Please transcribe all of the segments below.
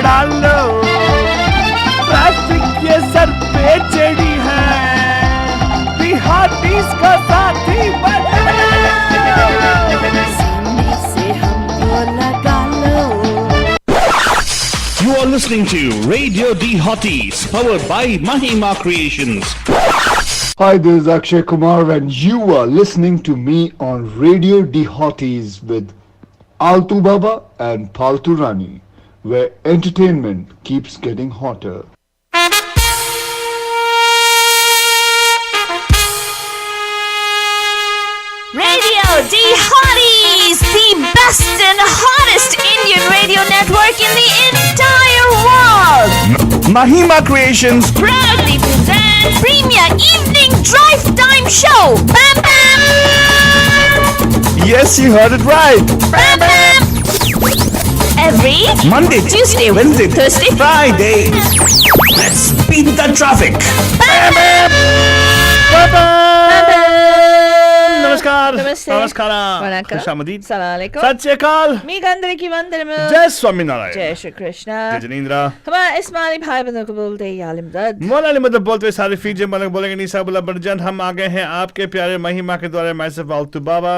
डाल लो, ट्रैफिक ये सर पे चढ़ी है, बिहारीज का साथी बना सीने से हमको लगा लो। You are listening to Radio D Hotties, powered by Mahima Creations. Hi, this is Akshay Kumar and you are listening to me on Radio D Hotties with Altu Baba and Paltu Rani, where entertainment keeps getting hotter. Radio D Hotties, the best and hottest Indian radio network in the entire world. Mahima Creations Proudly present Premier Evening Drive Time Show. Bam bam. Yes, you heard it right. Bam bam. Every Monday, Tuesday, Wednesday, Thursday, Friday. Let's beat the traffic. Bam bam. नमस्कार नमस्ते. नमस्कारा वणक्कम. खुशामदीद Assalamu alaikum. सत श्री अकाल मी गंदरकी वंदनम. जय स्वामीनारायण जय श्री कृष्ण. जय जिनेंद्र हमारे इस्माइली भाई बंधुओं को बोलते हैं यालिम दर्द. मौलाना मतलब बोलते हुए सारे फीचर मतलब बोलेंगे निशा बुला बरजन हम आ गए हैं आपके प्यारे महिमा के द्वारा myself Altu Baba.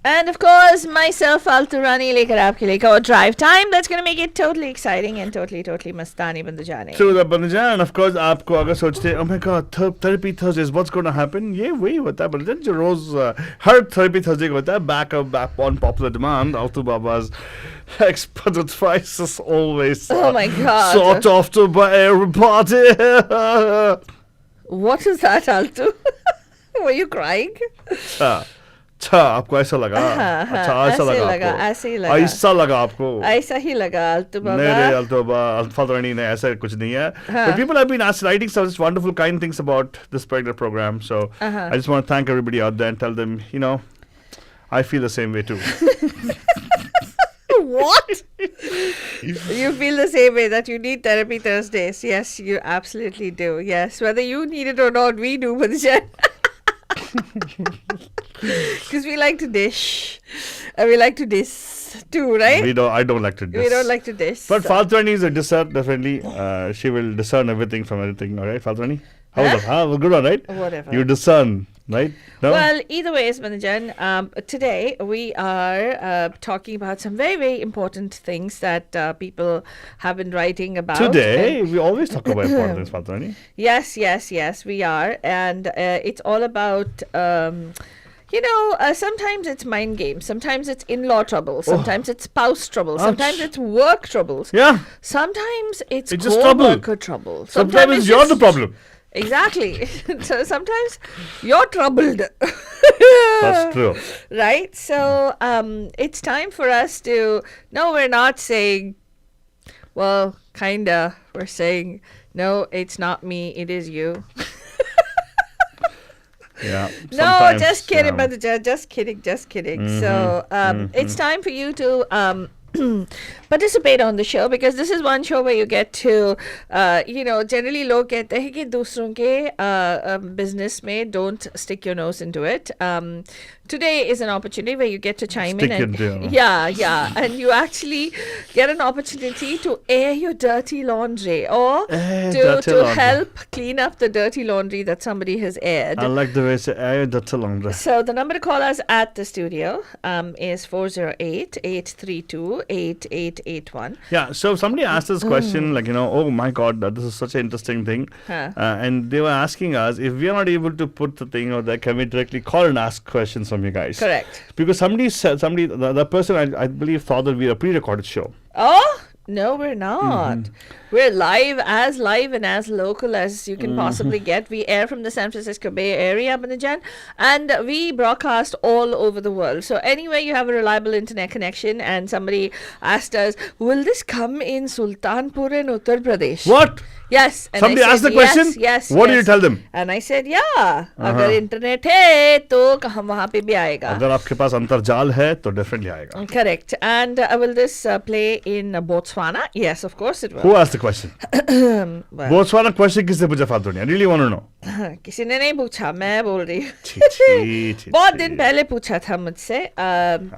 And of course, myself, Altu Rani, lekar aapke liye our drive time. That's going to make it totally exciting and totally mastani band jane. True that Banjan, and of course आपको अगर सोचते oh my god therapy Thursdays what's going to happen, ये वही होता है बंजन जो रोज हर therapy Thursday को होता है back on popular demand. Altu Baba's expert advice is always Oh my god. sought after by everybody. What is that, Altu? Were you crying? अच्छा आपको ऐसा लगा अच्छा ऐसा लगा ऐसे ही लगा ऐसा लगा आपको ऐसा ही लगा Altu Baba. नहीं Altu Baba Falrani ne ऐसा कुछ नहीं है. But people have been writing such wonderful kind things about this particular program, so I just want to thank everybody out there and tell them, you know, I feel the same way too. What? You feel the same way that you need therapy Thursdays. Yes, you absolutely do. Yes, whether you need it or not, we do, Banjan. Because we like to dish. And we like to diss too, right? I don't like to diss. We don't like to diss. But Falrani is a discer, definitely. She will discern everything from everything, alright, Falrani? How was that? Good one, right? Whatever. You discern, right? No? Well, either way, Manajan, today we are talking about some very important things that people have been writing about. Today, we always talk about important things, Falrani. Yes, we are. And it's all about... sometimes it's mind games, sometimes it's in-law trouble, sometimes it's spouse trouble, sometimes it's work troubles. Yeah. Sometimes it's just trouble. co-worker trouble. Sometimes you're the problem. Exactly. So sometimes you're troubled. That's true. Right? So it's time for us to... No, we're not saying... Well, kinda. We're saying, no, it's not me, it is you. Yeah. No, just kidding, Madhuja. Just kidding. So it's time for you to participate on the show, because this is one show where you get to, generally log kehte hain ki दूसरों के business में don't stick your nose into it. Today is an opportunity where you get to chime in and and you actually get an opportunity to air your dirty laundry or to help clean up the dirty laundry that somebody has aired. I like the way you say air your dirty laundry. So the number to call us at the studio is 408-832-8881. Yeah, so somebody asked this question like, oh my god, this is such an interesting thing. And they were asking us if we are not able to put the thing out there, can we directly call and ask questions from you guys? Correct. Because the person I believe thought that we are a pre-recorded show. Oh, no, we're not. We're live and as local as you can possibly get. We air from the San Francisco Bay Area, Banajan, and we broadcast all over the world. So anywhere you have a reliable internet connection, and somebody asked us, will this come in Sultanpur in Uttar Pradesh? What? Yes. And somebody asked the question? Yes. What do you tell them? And I said, अगर internet है तो हम वहाँ पे भी आएगा. अगर आपके पास अंतरजाल है तो definitely आएगा. Correct. And will this play in Botswana? Yes, of course it will. Who asked the question? Botswana question किससे पूछा फालतू नहीं? I really want to know. किसी ने नहीं पूछा, मैं बोल रही हूँ। छी, बहुत छी। दिन पहले पूछा था मुझसे।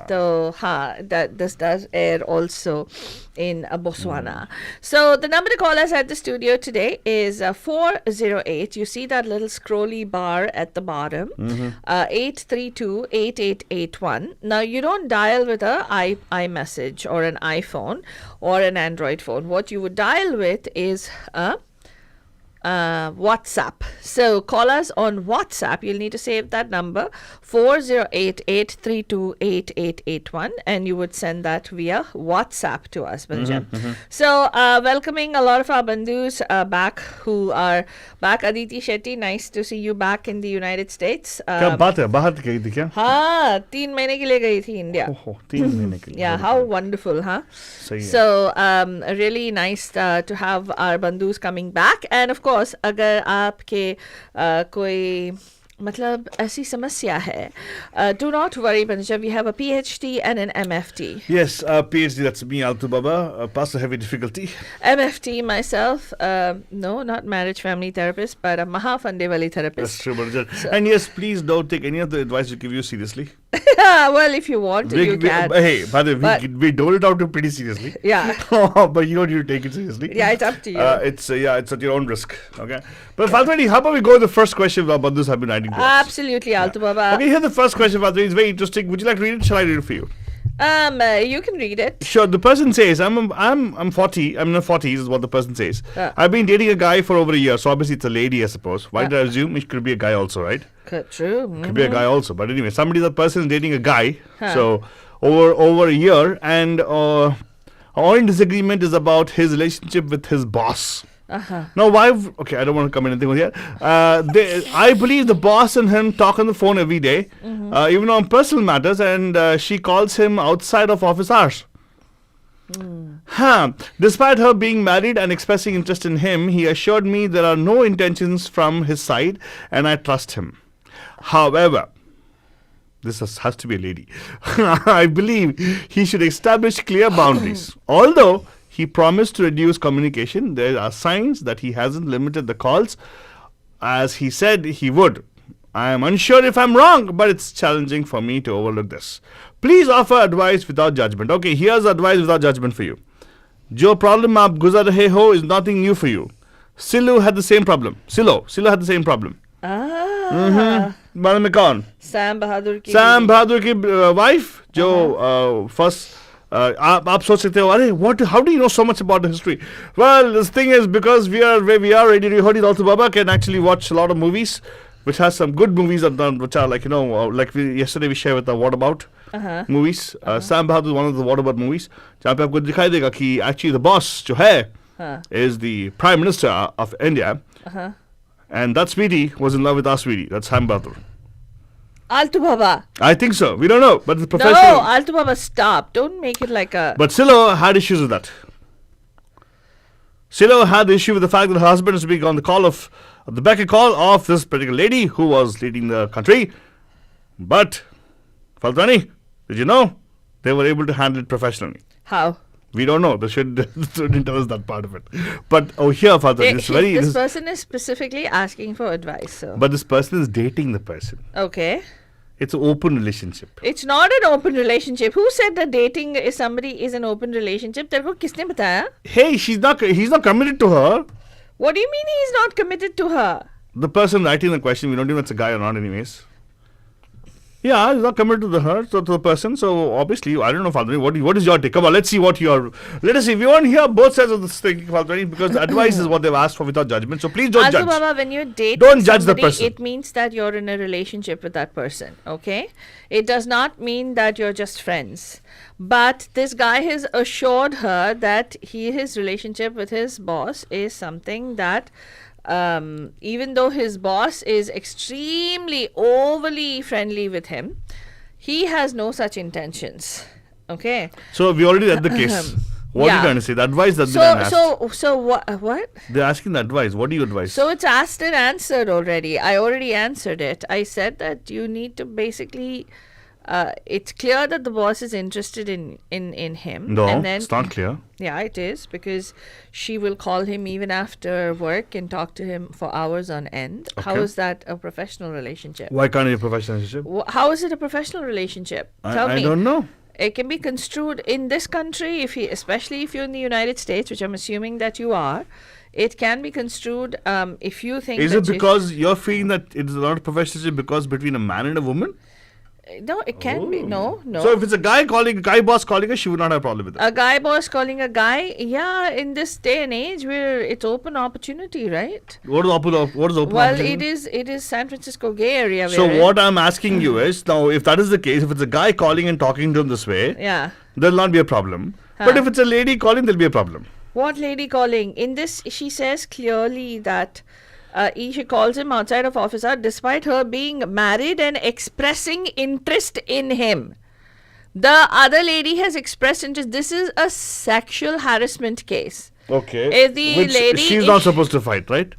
तो हाँ, this does air also in Botswana. So the number to call us at the studio today is 408. You see that little scrolly bar at the bottom, 832-8881. Now you don't dial with a iMessage or an iPhone or an Android phone. What you would dial with is a WhatsApp. So call us on WhatsApp. You'll need to save that number 408-832-8881, and you would send that via WhatsApp to us, Banjam. So welcoming a lot of our bandus back who are back. Aditi Shetty, nice to see you back in the United States. क्या बात है, बाहर गई थी क्या? हाँ, 3 महीने के लिए गई थी इंडिया. ओहो, 3 महीने के लिए. Yeah, how wonderful, huh? सही है. So really nice to have our bandus coming back. And of course, अगर आपके कोई मतलब ऐसी समस्या है, do not worry, Panjab. We have a PhD and an MFT. Yes, PhD, that's me, Altu Baba. Past a heavy difficulty. MFT myself, no, not marriage family therapist, but a Mahafande Wali therapist. That's true, Banjab. And yes, please don't take any of the advice we give you seriously. Well, if you want to, you can. Hey, by the way, we dole it out pretty seriously. Yeah. But you don't need to take it seriously. Yeah, it's up to you. It's at your own risk. Okay. But Faltwani, how about we go with the first question our bandus have been writing to us? Absolutely, Altu Baba. Okay, here's the first question, Faltwani. It's very interesting. Would you like to read it? Shall I read it for you? You can read it. Sure. The person says, I'm 40. I'm in the 40s is what the person says. I've been dating a guy for over a year. So obviously it's a lady, I suppose. Why did I assume it could be a guy also, right? True. Could be a guy also. But anyway, the person is dating a guy. So over a year, and our only disagreement is about his relationship with his boss. Now, why? Okay, I don't want to comment anything here. I believe the boss and him talk on the phone every day, even on personal matters, and she calls him outside of office hours. Despite her being married and expressing interest in him, he assured me there are no intentions from his side, and I trust him. However, this has to be a lady. I believe he should establish clear boundaries. Although he promised to reduce communication, there are signs that he hasn't limited the calls as he said he would. I am unsure if I'm wrong, but it's challenging for me to overlook this. Please offer advice without judgment. Okay, here's advice without judgment for you. Jo problem aap guzar rahe ho is nothing new for you. Silu had the same problem. Silo had the same problem. मालूम है कौन? Sam Bahadur की wife जो first आप सोच सकते हो अरे how do you know so much about the history? Well, this thing is because where we are, Radio Hoti Altu Baba can actually watch a lot of movies, which has some good movies which are like yesterday we shared with the What About movies. Sam Bahadur is one of the What About movies. जहाँ पे आपको दिखाई देगा कि actually the boss जो है is the Prime Minister of India. And that sweetie was in love with our sweetie. That's Sam Bahadur. Altu Baba. I think so. We don't know. But the professional. No, Altu Baba, stop. Don't make it like a. But Silo had issues with that. Silo had the issue with the fact that her husband was being on the beck and call of this particular lady who was leading the country. But, Faltani, did you know? They were able to handle it professionally. How? We don't know. They didn't tell us that part of it. But here, Faltani, this person is specifically asking for advice. So. But this person is dating the person. Okay. It's an open relationship. It's not an open relationship. Who said that dating somebody is an open relationship? Terko kisne bataya? Hey, he's not committed to her. What do you mean he's not committed to her? The person writing the question, we don't know if it's a guy or not anyways. Yeah, he's not committed to the person. So obviously, I don't know, Faltani, what is your take? Come on, let's see let us see. We want to hear both sides of this thing, Faltani, because advice is what they've asked for without judgment. So please don't judge. Baba, when you date don't judge the person. It means that you're in a relationship with that person, okay? It does not mean that you're just friends. But this guy has assured her that his relationship with his boss is something that even though his boss is extremely overly friendly with him, he has no such intentions. Okay. So we already read the case. What are you trying to say? The advice that's been asked. So what? They're asking the advice. What do you advise? So it's asked and answered already. I already answered it. I said that you need to basically it's clear that the boss is interested in him. No, and then, it's not clear. Yeah, it is, because she will call him even after work and talk to him for hours on end. How Okay. is that a professional relationship? Why can't it be a professional relationship? How is it a professional relationship? Tell I me. don't know. It can be construed in this country, especially if you're in the United States, which I'm assuming that you are. It can be construed if you think. Is that it because you're feeling that it's not a professional relationship because between a man and a woman? No, it can be. No. So if it's a guy boss calling her, she would not have a problem with it. A guy boss calling a guy, yeah, in this day and age where it's open opportunity, right? What is open Well, opportunity? it is San Francisco gay area. So we're in. what I'm asking you is, now if that is the case, if it's a guy calling and talking to him this way, Yeah. there'll not be a problem. But if it's a lady calling, there'll be a problem. What lady calling? In this, she says clearly that she calls him outside of office hours despite her being married and expressing interest in him. The other lady has expressed interest. This is a sexual harassment case. Okay. The Which lady she's is- not supposed to fight, right?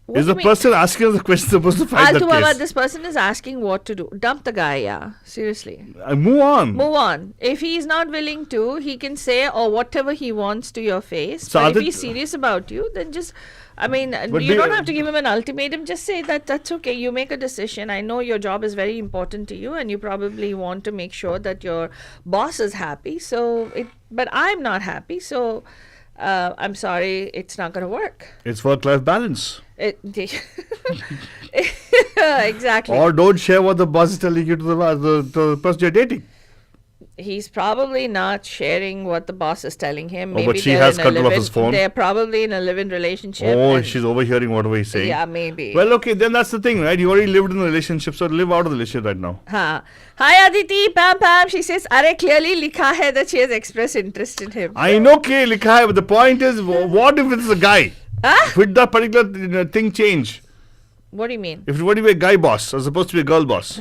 What Is do the you mean? person asking us the question supposed to fight that Altu Baba, case? this person is asking what to do. Dump the guy, yeah. Seriously. Move on. Move on. If he's not willing to, he can say or whatever he wants to your face. So but if Adit- he's serious about you, then just, I mean, But you do don't you- have to give him an ultimatum. Just say that that's okay. You make a decision. I know your job is very important to you and you probably want to make sure that your boss is happy. But I'm not happy. So I'm sorry, it's not going to work. It's work-life balance. Exactly. Or don't share what the boss is telling you to the person you're dating. He's probably not sharing what the boss is telling him. Oh, but she they're has in a control of live-in- his phone. They're probably in a live-in relationship. Oh, and- she's overhearing whatever he's saying. Yeah, maybe. Well, okay, then that's the thing, right? You already lived in a relationship, so live out of the relationship right now. Hi Aditi, Pam Pam. She says, "Are clearly likha hai that she has expressed interest in him." I know, okay, likha hai, but the point is, what if it's a guy? Huh? Would that particular thing change? What do you mean? If it were to be a guy boss, as opposed to be a girl boss.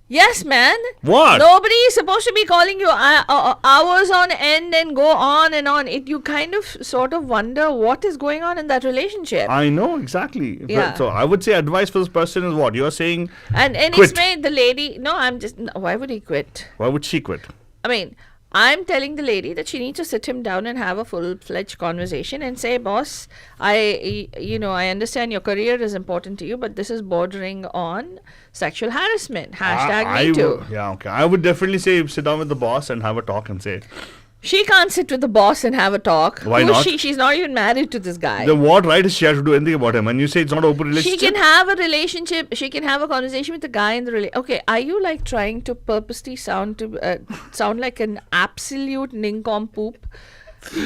Yes, man. What? Nobody is supposed to be calling you hours on end and go on and on. You kind of sort of wonder what is going on in that relationship. I know, exactly. Yeah. So I would say advice for this person is what? You're saying, and quit. it's made the lady. No, why would he quit? why would she quit? I mean, I'm telling the lady that she needs to sit him down and have a full-fledged conversation and say, boss, I understand your career is important to you, but this is bordering on sexual harassment. Hashtag me too. Yeah, okay. I would definitely say sit down with the boss and have a talk and say, She can't sit with the boss and have a talk. Why Who is not? she? She's not even married to this guy. then what right is she have to do anything about him? And you say it's not an open She relationship? can have a relationship. She can have a conversation with the guy in the relationship. Okay, are you like trying to purposely sound like an absolute nincompoop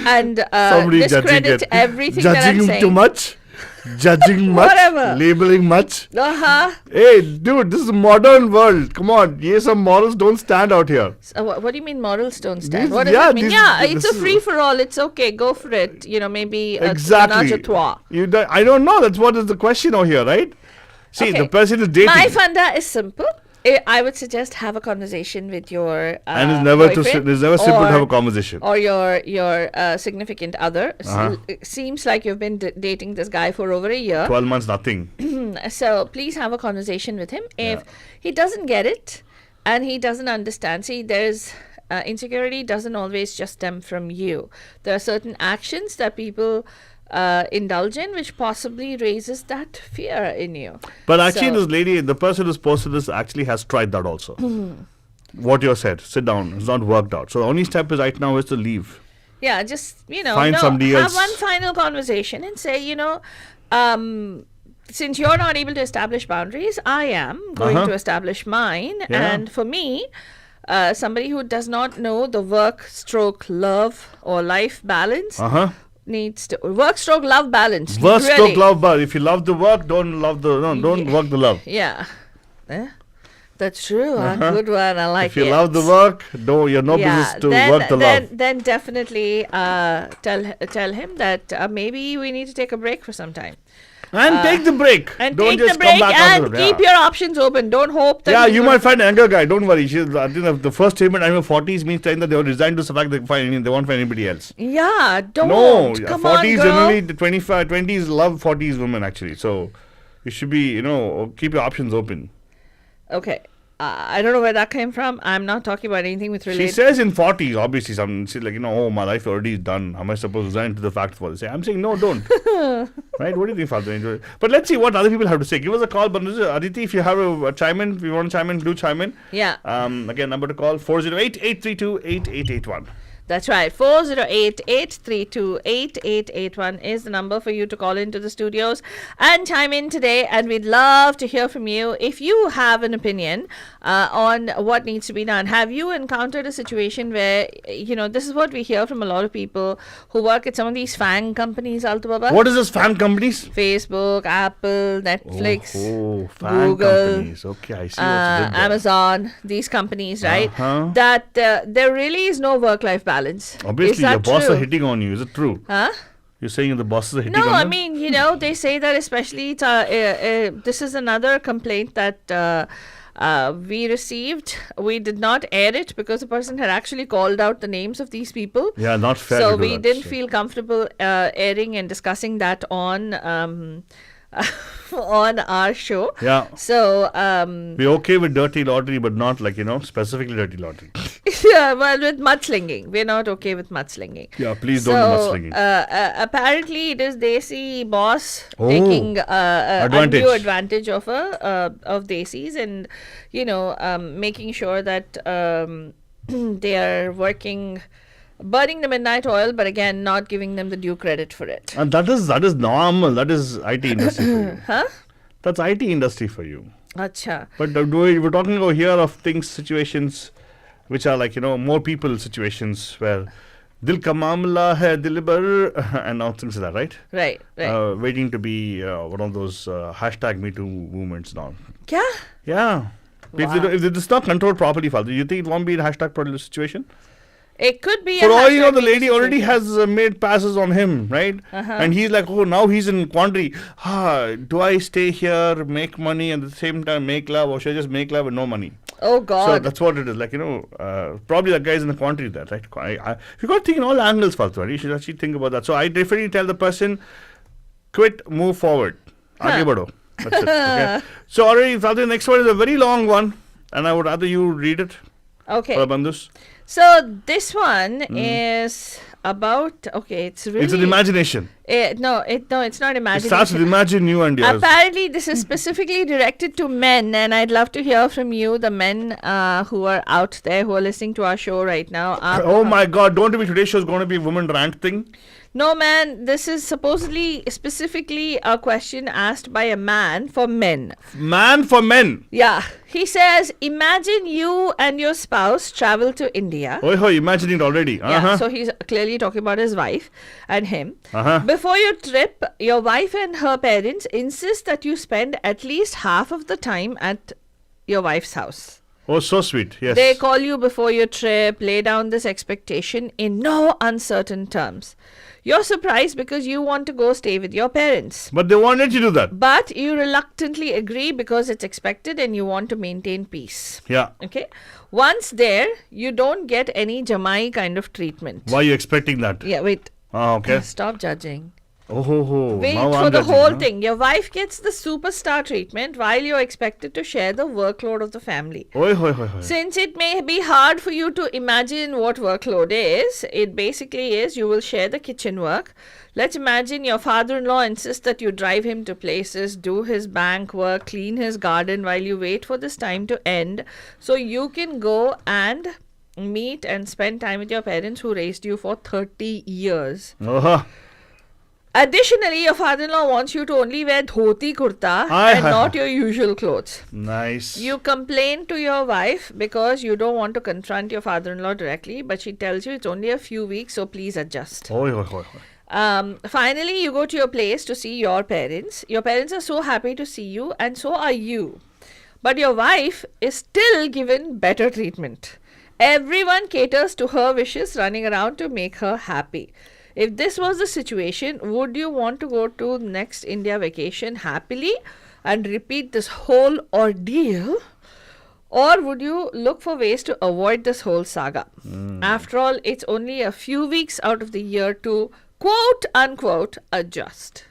and Somebody discredit judging it. everything that I'm Judging saying? too much? Judging much? Whatever. Labeling much? Uh-huh. Hey, dude, this is a modern world. Come on. Yes, some morals don't stand out here. So what do you mean morals don't stand? These- What does yeah, that mean? these- Yeah, it's this a is- free-for-all. It's okay. Go for it. Maybe Exactly. menage a trois. I don't know. That's what is the question over here, right? See, Okay. the person is dating. My funda is simple. I would suggest have a conversation with your and it's never boyfriend it's never simple to have a or- conversation. or your significant other. Uh-huh. It seems like you've been dating this guy for over a year. 12 months, nothing. So please have a conversation with him. If he doesn't get it and he doesn't understand, see, there's insecurity doesn't always just stem from you. There are certain actions that people indulge in which possibly raises that fear in you. But actually, So- this lady, the person who's posted this actually has tried that also. What you said, sit down, it's not worked out. So the only step is right now is to leave. Yeah, just Find somebody have else. one final conversation and say, since you're not able to establish boundaries, I am going Uh-huh. to establish mine. Yeah. And for me, somebody who does not know the work/love or life balance Uh-huh. needs to work/love balance. Work really. stroke love, but if you love the work, don't work the love. Yeah. That's true. Good one. I like If you it. love the work, you're no business to work the love. Then definitely tell him that maybe we need to take a break for some time. And take the break. And don't take just the break come back and after. keep your options open. Don't hope that. Yeah, he's you gonna- might find an younger guy. Don't worry. I think the first statement, I'm in 40s, means telling that they will resign to the fact they won't find anybody else. Yeah, don't. No, Come 40s on, girl. generally, the 25, 20s love 40s women actually. So you should be, keep your options open. Okay. I don't know where that came from. I'm not talking about anything with She related. says in 40s, obviously, she's like, oh, my life already is done. How am I supposed to resign to the fact for this? I'm saying, no, don't. Right? What do you think, Faltu? But let's see what other people have to say. Give us a call, Aditi, if you have a chime in, if you want to chime in, do chime in. Yeah. Again, number to call, 408-832-8881. That's right. 408-832-8881 is the number for you to call into the studios and chime in today. And we'd love to hear from you. If you have an opinion on what needs to be done, have you encountered a situation where, this is what we hear from a lot of people who work at some of these fan companies, Altu Baba? What is this fan companies? Facebook, Apple, Netflix, fan Google, companies. Okay, I see what you did there. Amazon, these companies, right? Uh-huh. That there really is no work-life balance. Obviously, Is that your boss true? are hitting on you. Is it true? Huh? You're saying the bosses are hitting No, on I you? mean, they say that especially this is another complaint that we received. We did not air it because the person had actually called out the names of these people. Yeah, not fair. So to do we that, didn't so. feel comfortable airing and discussing that on on our show. Yeah. So We're okay with dirty laundry, but not like, specifically dirty laundry. yeah, well, with mudslinging, we're not okay with mudslinging. Yeah, please don't do mudslinging. Apparently, it is Desi boss Oh, taking advantage. undue advantage of of Desis, and making sure that they are working, burning the midnight oil, but again, not giving them the due credit for it. And that is normal. That is IT industry for you. Huh? That's IT industry for you. Acha. But we're talking over here of situations which are like, more people situations where Dil ka mamla hai dilibar and all things like that, right? Right. Waiting to be one of those hashtag Me Too movements now. Kya? Yeah. Wow. If it's not controlled properly, Faltu, do you think it won't be a hashtag problem situation? It could be. For a all you know, hashtag the Me Too lady already situation. has made passes on him, right? And he's like, oh, now he's in quandary. Do I stay here, make money, and at the same time make love, or should I just make love with no money? Oh So God. that's what it is. Like, probably that guy's in the quandary there, right? You got to think in all angles, Faltu. Right? You should actually think about that. So I definitely tell the person, quit, move forward. Aage badho. That's it. Okay. So already, Faltu, the next one is a very long one, and I would rather you read it. Okay. For Bandhus. So this one is about. Okay, it's really. It's an imagination. No, it's not It starts imagination. with imagine you and yours. Apparently, this is specifically directed to men, and I'd love to hear from you, the men who are out there who are listening to our show right now. Oh my God! Don't tell me today's show is going to be a woman rant thing. No, man, this is supposedly specifically a question asked by a man for men. Man for men. Yeah, he says, imagine you and your spouse travel to India. Oh, imagining it already. Yeah, so he's clearly talking about his wife and him. Uh-huh. Before your trip, your wife and her parents insist that you spend at least half of the time at your wife's house. Oh, so sweet. Yes. They call you before your trip, lay down this expectation in no uncertain terms. You're surprised because you want to go stay with your parents. But they won't let you do that. But you reluctantly agree because it's expected and you want to maintain peace. Yeah. Okay. Once there, you don't get any Jamai kind of treatment. Why are you expecting that? Yeah, wait. Okay. Stop judging. Oh. Wait now for I'm the judging, whole huh? thing. Your wife gets the superstar treatment while you're expected to share the workload of the family. Oi. Since it may be hard for you to imagine what workload is, it basically is you will share the kitchen work. Let's imagine your father-in-law insists that you drive him to places, do his bank work, clean his garden while you wait for this time to end so you can go and meet and spend time with your parents who raised you for 30 years. Uh-huh. Additionally, your father-in-law wants you to only wear dhoti kurta and not your usual clothes. Nice. You complain to your wife because you don't want to confront your father-in-law directly, but she tells you it's only a few weeks, so please adjust. Oi. Finally, you go to your place to see your parents. Your parents are so happy to see you, and so are you. But your wife is still given better treatment. Everyone caters to her wishes, running around to make her happy. If this was the situation, would you want to go to next India vacation happily and repeat this whole ordeal? Or would you look for ways to avoid this whole saga? After all, it's only a few weeks out of the year to quote unquote adjust.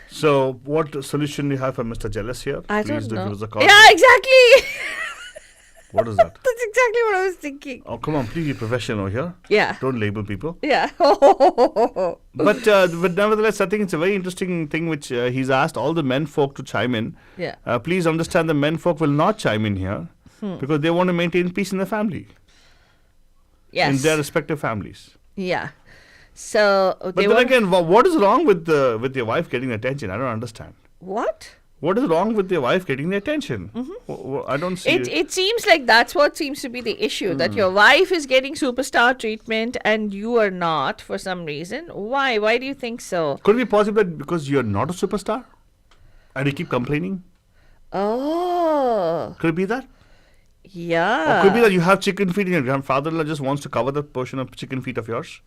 So, what solution do you have for Mr. Jealous here? I Please don't do know. give us a call. Yeah, exactly. What is that? That's exactly what I was thinking. Oh, come on, please be professional here. Yeah. Don't label people. Yeah. But nevertheless, I think it's a very interesting thing which he's asked all the men folk to chime in. Yeah. Please understand the men folk will not chime in here because they want to maintain peace in the family, Yes. in their respective families. Yeah. So But they then want again, what is wrong with your wife getting attention? I don't understand. what? What is wrong with your wife getting the attention? I don't see It seems like that's what seems to be the issue, that your wife is getting superstar treatment and you are not for some reason. Why? Why do you think so? Could it be possible that because you're not a superstar and you keep complaining? Oh. Could it be that? Yeah. Or could it be that you have chicken feet and your grandfather-in-law just wants to cover the portion of chicken feet of yours?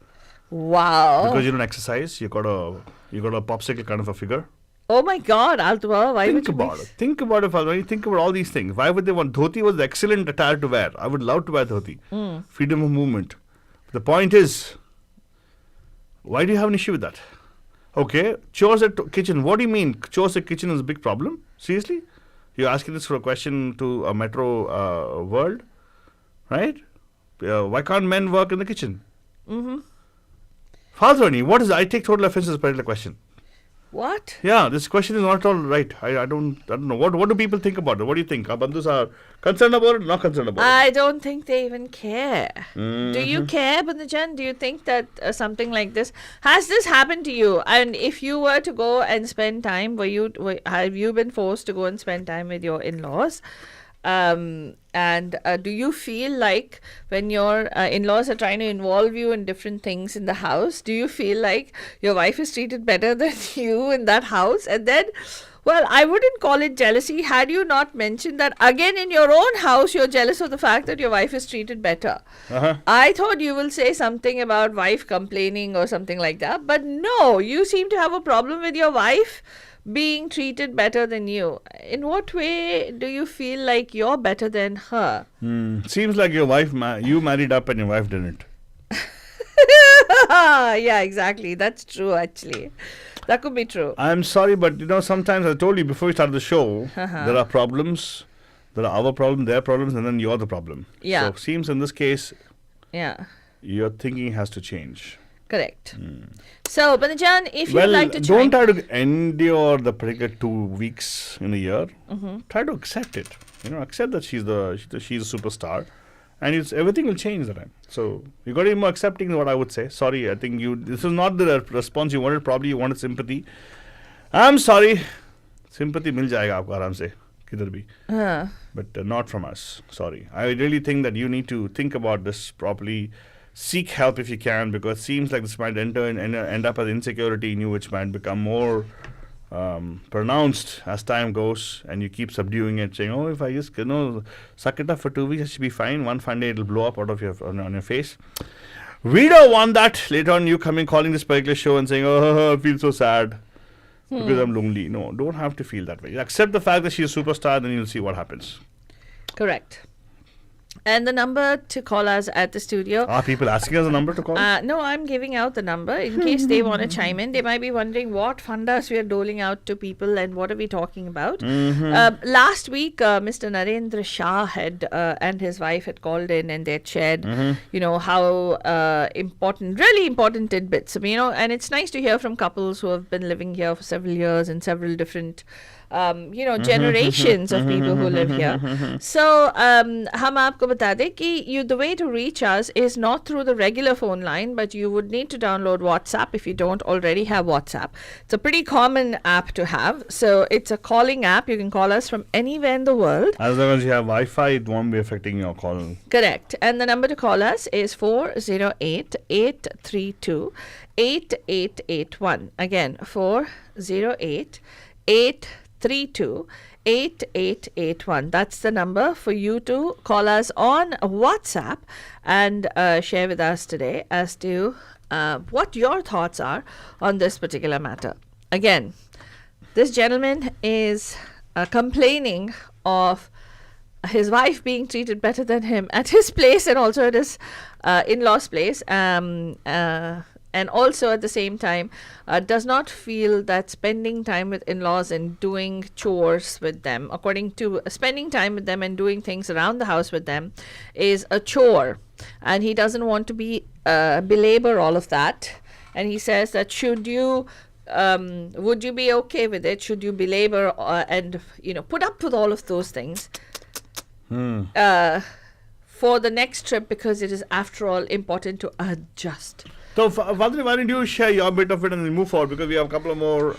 Wow. Because you don't exercise, you got a popsicle kind of a figure. Oh my God, Altwa, why would Think you be about it. Think about it, Falwani. Think about all these things. Why would they want? Dhoti was the excellent attire to wear. I would love to wear dhoti. Freedom of movement. The point is, why do you have an issue with that? Okay, chores at kitchen. What do you mean? Chores at kitchen is a big problem? Seriously? You're asking this for a question to a metro world, right? Why can't men work in the kitchen? Falwani, what is? I take total offense to this particular question. What? Yeah, this question is not at all right. I don't know. What do people think about it? What do you think? Our bandhus are concerned about it, not concerned about it? I don't think they even care. Do you care, Bandajan? Do you think that something like this has this happened to you? And if you were to go and spend time, have you been forced to go and spend time with your in-laws? And do you feel like when your in-laws are trying to involve you in different things in the house, do you feel like your wife is treated better than you in that house? And then, well, I wouldn't call it jealousy had you not mentioned that again in your own house you're jealous of the fact that your wife is treated better. I thought you will say something about wife complaining or something like that, but no, you seem to have a problem with your wife being treated better than you. In what way do you feel like you're better than her? Seems like your wife, you married up and your wife didn't. Yeah, exactly. That's true, actually. That could be true. I'm sorry, but sometimes I told you before we started the show, there are problems, there are our problems, their problems, and then you're the problem. Yeah. So seems in this case, Yeah, your thinking has to change. correct. So, Banajan, if you'd like to don't chime... try to endure the particular 2 weeks in a year. Try to accept it. Accept that she's a superstar, and everything will change that time. So you got to be more accepting than what I would say. Sorry, I think this is not the response you wanted. Probably you wanted sympathy. I'm sorry. Sympathy mil jayega aapko aaram se kidhar bhi. But not from us. Sorry. I really think that you need to think about this properly. Seek help if you can, because it seems like this might end up as insecurity in you, which might become more pronounced as time goes, and you keep subduing it, saying, "Oh, if I just suck it up for 2 weeks, I should be fine. One fine day it'll blow up out of on your face." We don't want that. Later on, you calling this particular show and saying, "Oh, I feel so sad because I'm lonely." No, don't have to feel that way. Accept the fact that she's a superstar, then you'll see what happens. Correct. And the number to call us at the studio. Are people asking us a number to call? No, I'm giving out the number in case they want to chime in. They might be wondering what fundas we are doling out to people and what are we talking about. Last week, Mr. Narendra Shah and his wife had called in and they had shared, how really important tidbits. And it's nice to hear from couples who have been living here for several years and several different generations of people who live here. So, hum aapko bata de ki the way to reach us is not through the regular phone line, but you would need to download WhatsApp if you don't already have WhatsApp. It's a pretty common app to have. So, it's a calling app. You can call us from anywhere in the world. As long as you have Wi-Fi, it won't be affecting your call. Correct. And the number to call us is 408-832-8881. Again, 408-832-8881. That's the number for you to call us on WhatsApp and share with us today as to what your thoughts are on this particular matter. Again, this gentleman is complaining of his wife being treated better than him at his place and also at his in-laws' place. and also at the same time does not feel that spending time with in-laws and doing chores with them, according to spending time with them and doing things around the house with them, is a chore, and he doesn't want to be belabor all of that. And he says that would you be okay with it? Should you belabor and put up with all of those things for the next trip, because it is after all important to adjust. So, Valdini, why don't you share your bit of it and then move forward, because we have a couple of more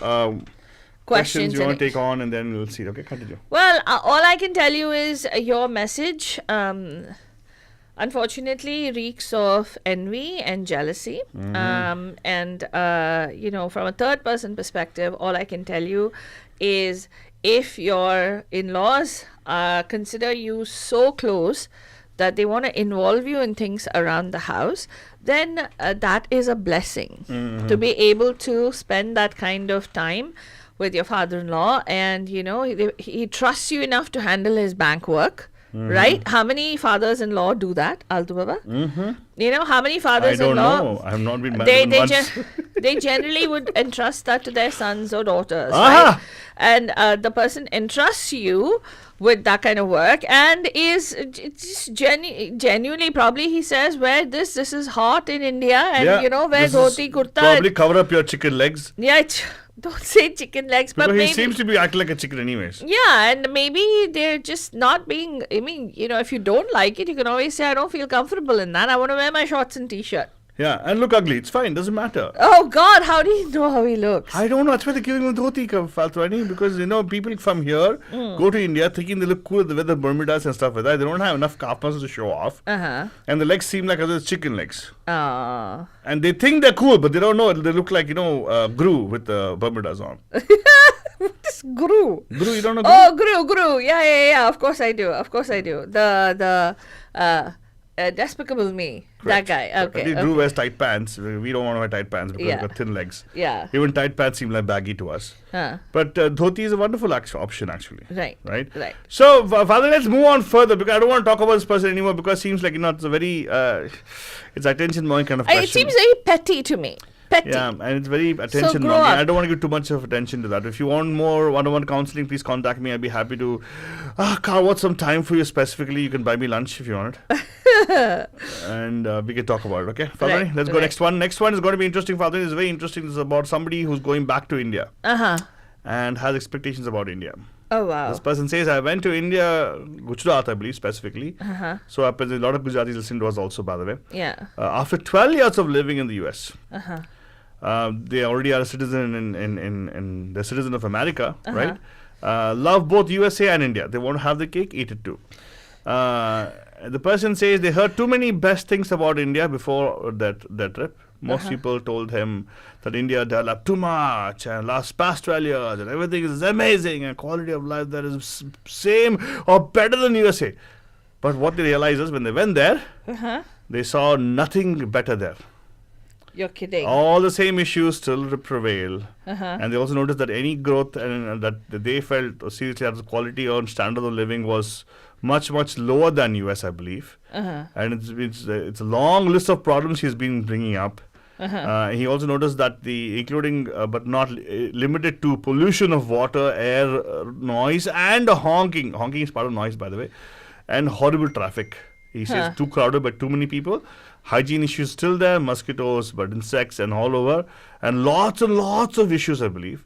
questions you want to take on, and then we'll see. Okay, continue. Well, all I can tell you is your message unfortunately reeks of envy and jealousy. And from a third person perspective, all I can tell you is, if your in-laws consider you so close that they want to involve you in things around the house, then that is a blessing to be able to spend that kind of time with your father-in-law. And he trusts you enough to handle his bank work, right? How many fathers-in-law do that, Altu Baba? How many fathers-in-law? I don't know. I have not been married once. They generally would entrust that to their sons or daughters, right? And the person entrusts you with that kind of work, and is just genuinely, probably he says, where this is hot in India, and where dhoti kurta, probably cover up your chicken legs. Yeah, don't say chicken legs, because but he maybe, seems to be acting like a chicken anyways. Yeah, and maybe they're just not being, if you don't like it, you can always say, I don't feel comfortable in that, I want to wear my shorts and t-shirt. Yeah, and look ugly. It's fine. Doesn't matter. Oh God, how do you know how he looks? I don't know. That's why they're giving him dhoti, Faltwani, because people from here go to India thinking they look cool with the Bermudas and stuff like that. They don't have enough calf muscles to show off, and the legs seem like other chicken legs. And they think they're cool, but they don't know. They look like Gru with the Bermudas on. What is Guru? Guru, you don't know Guru? Oh, Guru. Yeah. Of course I do. The Despicable Me. Correct. That guy. Okay. Guru wears tight pants. We don't want to wear tight pants because we've got thin legs. Yeah. Even tight pants seem like baggy to us. But dhoti is a wonderful option, actually. Right. So, Father, let's move on further, because I don't want to talk about this person anymore, because it seems like it's a very it's attention-moving kind of question. It seems very petty to me. Petty. Yeah, and it's very attention-moving. I don't want to give too much of attention to that. If you want more one-on-one counseling, please contact me. I'd be happy to carve out some time for you specifically. You can buy me lunch if you want it. And we can talk about it, okay? Father, let's go next one. Next one is going to be interesting, Father. It's very interesting. This is about somebody who's going back to India. And has expectations about India. Oh, wow. This person says, I went to India, Gujarat, I believe, specifically. So a lot of Gujaratis listen to us also, by the way. Yeah. After 12 years of living in the US, they already are a citizen in they're citizen of America, right? Love both USA and India. They want to have the cake, eat it too. The person says they heard too many best things about India before that trip. Most people told him that India developed too much and past 12 years and everything is amazing and quality of life there is same or better than USA. But what they realized is when they went there, they saw nothing better there. You're kidding. All the same issues still prevail. And they also noticed that any growth and that they felt seriously that the quality or standard of living was much lower than US, I believe. And it's a long list of problems he's been bringing up. He also noticed that including but not limited to pollution of water, air, noise, and honking. Honking is part of noise, by the way, and horrible traffic. He says too crowded by too many people. Hygiene issues still there, mosquitoes, but insects and all over, and lots of issues, I believe.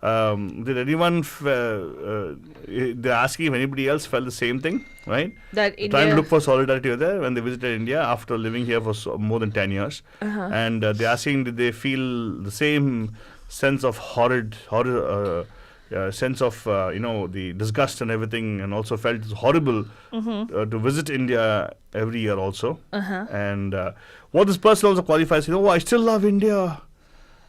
Did anyone? They're asking if anybody else felt the same thing, right? That India, trying to look for solidarity there when they visited India after living here for more than 10 years, and they're asking, did they feel the same sense of horror, sense of the disgust and everything, and also felt it's horrible to visit India every year also. And what this person also qualifies, I still love India.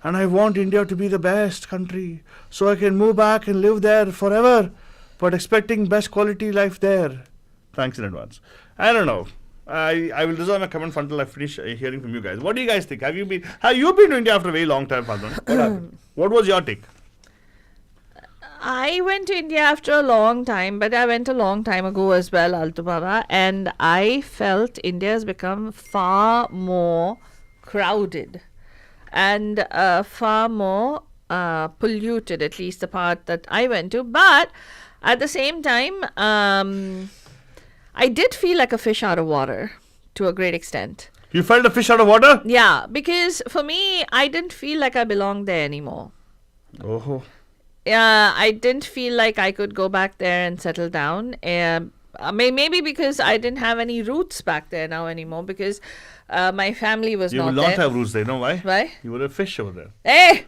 And I want India to be the best country, so I can move back and live there forever, but expecting best quality life there. Thanks in advance. I don't know. I will reserve my comment until I finish hearing from you guys. What do you guys think? Have you been to India after a very long time, Fadlan? What happened? What was your take? I went to India after a long time, but I went a long time ago as well, Altu Baba, and I felt India has become far more crowded. and far more polluted, at least the part that I went to. But at the same time, I did feel like a fish out of water to a great extent. You felt a fish out of water? Yeah, because for me, I didn't feel like I belonged there anymore. Oh. Yeah, I didn't feel like I could go back there and settle down. Maybe because I didn't have any roots back there now anymore, because my family was You not will there. not have roots there, you know why? Why? You were a fish over there. Hey!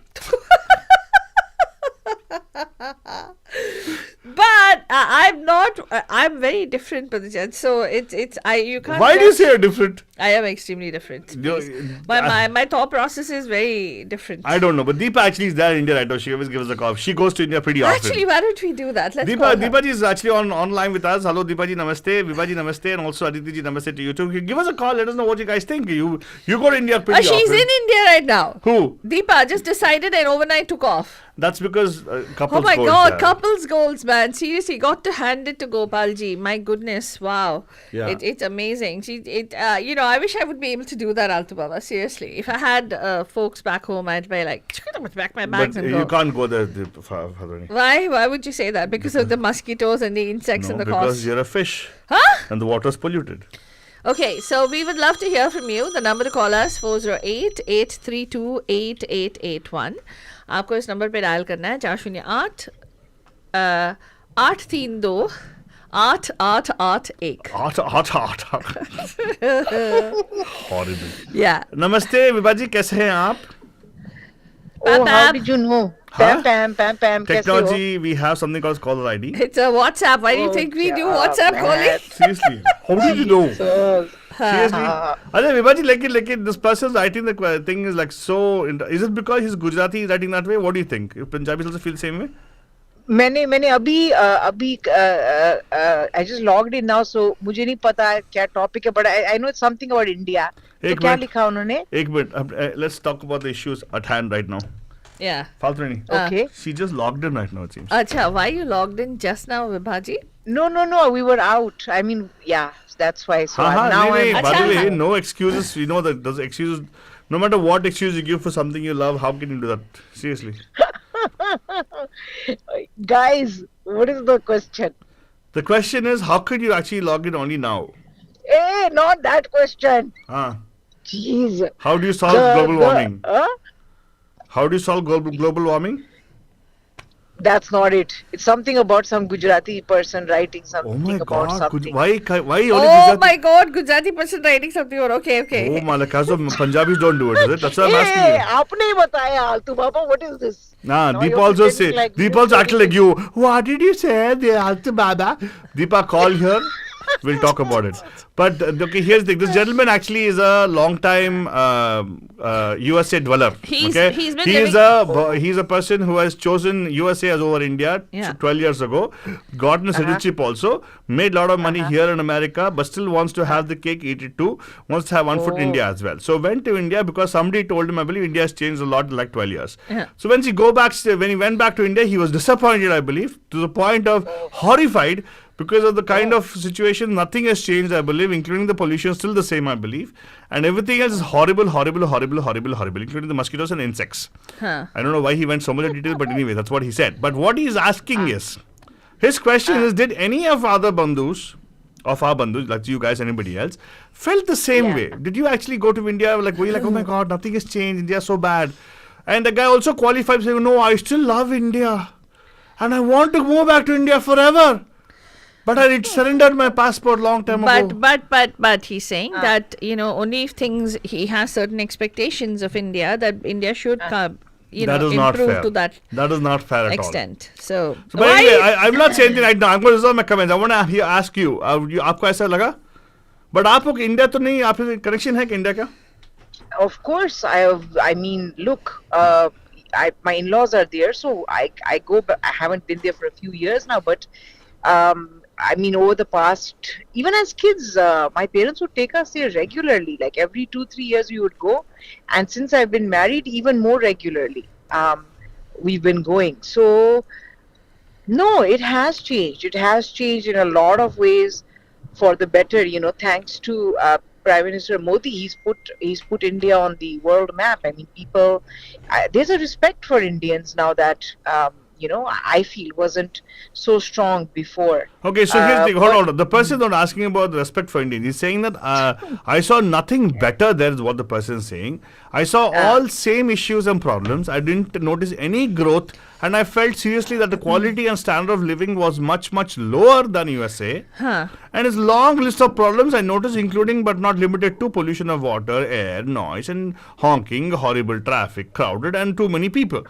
But I'm not. I'm very different, Padachan. So you can't. Why do you say you're different? I am extremely different. please. My thought process is very different. I don't know, but Deepa actually is there in India right now. She always gives us a call. She goes to India pretty often. Actually, why don't we do that? Let's call her. Deepa ji is actually online with us. Hello, Deepa ji, namaste. Viva ji, namaste. And also Aditi ji, namaste to you too. Give us a call. Let us know what you guys think. You go to India pretty often. She's in India right now. Who? Deepa just decided and overnight took off. That's because couples Oh my goals God, there. couples goals, man. Seriously, got to hand it to Gopalji. My goodness, wow. Yeah. It's amazing. I wish I would be able to do that, Altu Baba. Seriously, if I had folks back home, I'd be like, pack my bags But and you go. can't go there, Fadhani. Why? Why would you say that? Because of the mosquitoes and the insects No, and the because cost. you're a fish. Huh? And the water's polluted. Okay, so we would love to hear from you. The number to call us 408-832-8881. आपको इस number पे dial करना है 408 832 8881. Hot. Horrible. Yeah. नमस्ते विभा जी, कैसे हैं आप? Oh, how did you know? Huh? Pam, कैसे हो? Technology, we have something called caller ID. It's a WhatsApp. Why do you think we do WhatsApp calling? Seriously, how did you know? So, Seriously? अरे विभा जी, लेकिन this person's writing the thing is like so. Is it because he's Gujarati he's writing that way? What do you think? If Punjabis also feel the same way? मैंने अभी I just logged in now, so मुझे नहीं पता क्या topic है, but I know it's something about India. तो क्या लिखा उन्होंने? एक minute, let's talk about the issues at hand right now. Yeah. Faltrani. Okay. She just logged in right now, it seems. Acha, why you logged in just now, Vibhaji? No, we were out. I mean, yeah, that's why. So now By I'm. the way, no excuses. You know that those excuses, no matter what excuse you give for something you love, how can you do that? Seriously. Guys, what is the question? The question is, how could you actually log in only now? Hey, not that question. Jeez. How do you solve global warming? How do you solve global warming? That's not it. It's something about some Gujarati person writing Oh something my about God! something. Why only Oh Gujarati? my God, Gujarati person writing something. Okay. Oh my God! So Punjabis don't do it, is it? That's what I'm asking Hey, you. आपने ही बताया आलतू बाबा. What is this? Nah, Now Deepa you're also pretending say. like Deepa you also know acted like you. What did you say? The Altu Baba. Deepa, call here. We'll talk about it. But okay, here's the thing. This gentleman actually is a long-time USA dweller. He's been He's a person who has chosen USA as over India 12 years ago. Gotten a citizenship also. Made a lot of money here in America, but still wants to have the cake, eat it too. Wants to have one foot in India as well. So went to India because somebody told him, I believe India has changed a lot in like 12 years. Yeah. So when he went back to India, he was disappointed, I believe, to the point of horrified. Because of the kind of situation, nothing has changed, I believe, including the pollution, still the same, I believe. And everything else is horrible, including the mosquitoes and insects. I don't know why he went so much in detail, but anyway, that's what he said. But what he's asking is, his question is, did any of our bandhus, like you guys, anybody else, felt the same way? Did you actually go to India, were you like, oh my God, nothing has changed, India is so bad? And the guy also qualified saying, no, I still love India. And I want to go back to India forever. But I surrendered my passport long time ago. But he's saying that, only if he has certain expectations of India, that India should come, improve to that That is not fair at extent. So but anyway, I'm not saying anything right now. I'm going to reserve my comments. I want to ask you, आपको ऐसा लगा? But आपको India तो नहीं, आपके connection है कि India का? Of course, I mean, look, my in-laws are there, so I go. I haven't been there for a few years now, but I mean, over the past, even as kids, my parents would take us there regularly. Like every 2-3 years, we would go. And since I've been married, even more regularly, we've been going. So, no, it has changed. It has changed in a lot of ways for the better. Thanks to Prime Minister Modi, he's put India on the world map. I mean, people, there's a respect for Indians now that I feel wasn't so strong before. Okay, so here's the thing. Hold but- on. The person is not asking about the respect for Indians. He's saying that I saw nothing better there is what the person is saying. I saw all same issues and problems. I didn't notice any growth, and I felt seriously that the quality and standard of living was much, much lower than USA. Huh. And his long list of problems I noticed, including but not limited to pollution of water, air, noise, and honking, horrible traffic, crowded, and too many people.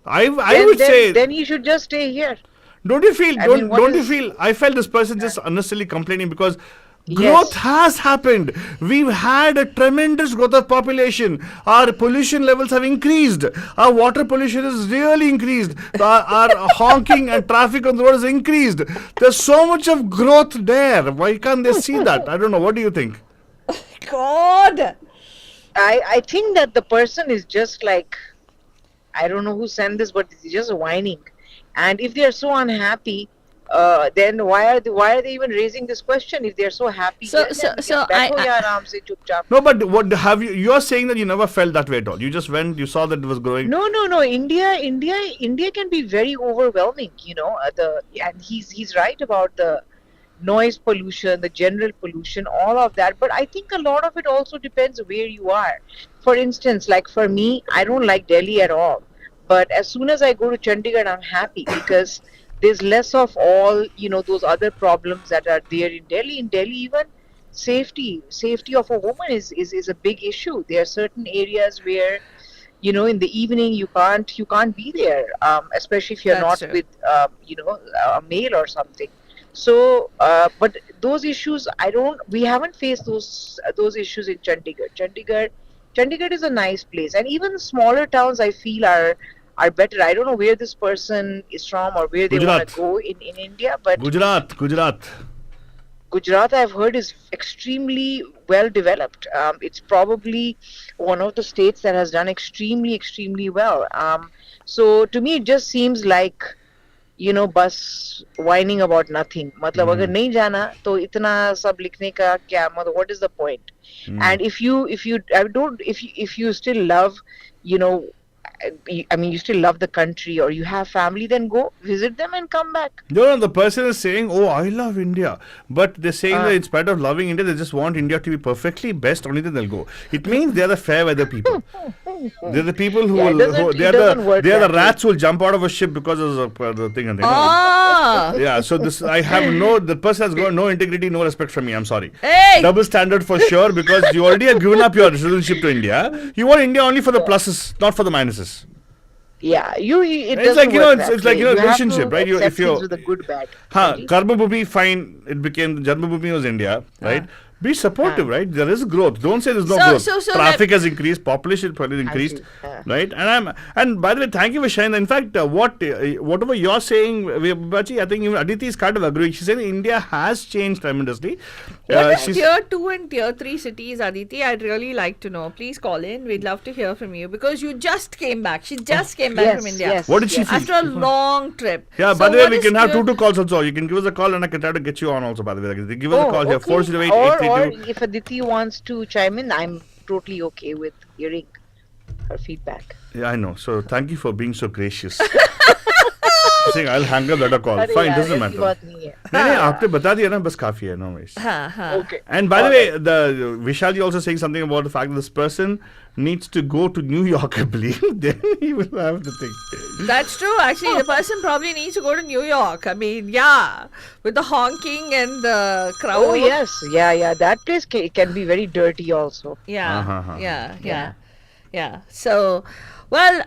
I would say. Then he should just stay here. Don't you feel? I mean, what Don't you is- feel? I felt this person just unnecessarily complaining because growth has happened. We've had a tremendous growth of population. Our pollution levels have increased. Our water pollution is really increased. Our honking and traffic on the road has increased. There's so much of growth there. Why can't they see that? I don't know. What do you think? God. I think that the person is just like, I don't know who sent this, but he's just whining. And if they are so unhappy, then why are they even raising this question if they are so happy? So I- No, but what have you? You're saying that you never felt that way at all. You just went. You saw that it was growing. No. India can be very overwhelming. And he's right about the noise pollution, the general pollution, all of that. But I think a lot of it also depends where you are. For instance, like for me, I don't like Delhi at all. But as soon as I go to Chandigarh, I'm happy because there's less of all, those other problems that are there in Delhi. In Delhi, even safety of a woman is a big issue. There are certain areas where, in the evening you can't be there, especially if you're That's not true. with, a male or something. So, but those issues, we haven't faced those issues in Chandigarh. Chandigarh is a nice place, and even smaller towns I feel are better. I don't know where this person is from or where they want Gujarat. to go in India, but Gujarat. I've heard is extremely well developed. It's probably one of the states that has done extremely, extremely well. So to me, it just seems like, bus whining about nothing. मतलब अगर नहीं जाना तो इतना सब लिखने का क्या मतलब what is the point? And if you still love, you still love the country or you have family, then go visit them and come back. No, the person is saying, oh, I love India. But they're saying that in spite of loving India, they just want India to be perfectly best, only then they'll go. It means they're the fair weather people. They're the people who Yeah, it will, doesn't- they it are doesn't work the that way. rats who will jump out of a ship because of the thing and thing. Ah. Yeah, so the person has got no integrity, no respect from me. I'm sorry. Hey. Double standard for sure because you already have given up your citizenship to India. You want India only for the pluses, not for the minuses. Yeah, it It's doesn't like, work it's that like, way. You have relationship, to right? accept If you're, things with a good bad. Karma Bhumi, fine. It became Janmabhoomi was India, right? Be supportive, right? There is growth. Don't say there's no growth. So Traffic has increased, population has increased, see. right? And by the way, thank you for sharing that. In fact, whatever you're saying, Bachi, I think even Aditi is kind of agreeing. She said India has changed tremendously. What are She's- tier 2 and tier 3 cities, Aditi? I'd really like to know. Please call in. We'd love to hear from you because you just came back. She just came back Yes, from India. yes. What did she feel? After a long trip. Yeah, So by the way, what we is can have tier- 2 calls also. You can give us a call and I can try to get you on also, by the way. Give us a call here, Okay. 408 Or 832. if Aditi wants to chime in, I'm totally okay with hearing her feedback. Yeah, I know. So thank you for being so gracious. I think I'll hang up that call. अरे Fine, यार, doesn't ऐसी matter. बात नहीं है. नहीं आपने बता दिया ना बस काफी है no worries. हाँ, हाँ. Okay. And by the way, the Vishalji also saying something about the fact that this person needs to go to New York, I believe. Then he will have the thing. That's true. Actually, the person probably needs to go to New York. I mean, yeah, with the honking and the crowd. Oh yes, yeah. That place can be very dirty also. Yeah, Uh-huh. yeah. So, well,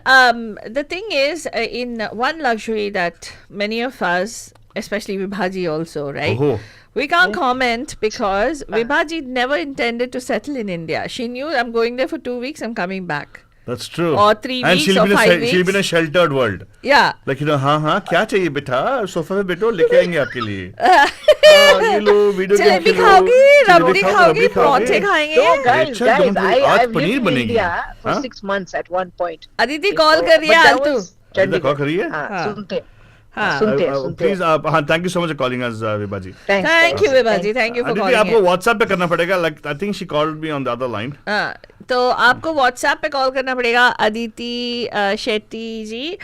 the thing is, in one luxury that many of us, especially Vibhaji also, right? Oh. We can't comment because Vibhaji never intended to settle in India. She knew I'm going there for 2 weeks, I'm coming back. That's true. Or 3 and weeks she'll or be in 5 a, she'll be in a weeks. sheltered world. Yeah. Like, हाँ, क्या चाहिए बेटा? Sofa पे बैठो लेके आएंगे आपके लिए. ये लो, वीडियो गेम जलेबी खेलो. खाओगी, जलेबी रबड़ी खाओ, खाओगी, रबड़ी खाओगे. पराठे खाएंगे. No, guys, अच्छा, तुम आज I've पनीर lived in बनेगी. India for हाँ? 6 months at one point. Aditi call कर रही है But that आलतू. was अरे Chandigarh. कॉल करिए. हाँ, हाँ. सुनते. हाँ. सुनते हैं, सुनते Please, thank you so much for calling us, Vibhaji. Thank you, Vibhaji. Thank you for Aditi, calling आपको in. WhatsApp पे करना पड़ेगा. Like I think she called me on the other line. हाँ, तो आपको WhatsApp पे कॉल करना पड़ेगा अदिति शेट्टी जी.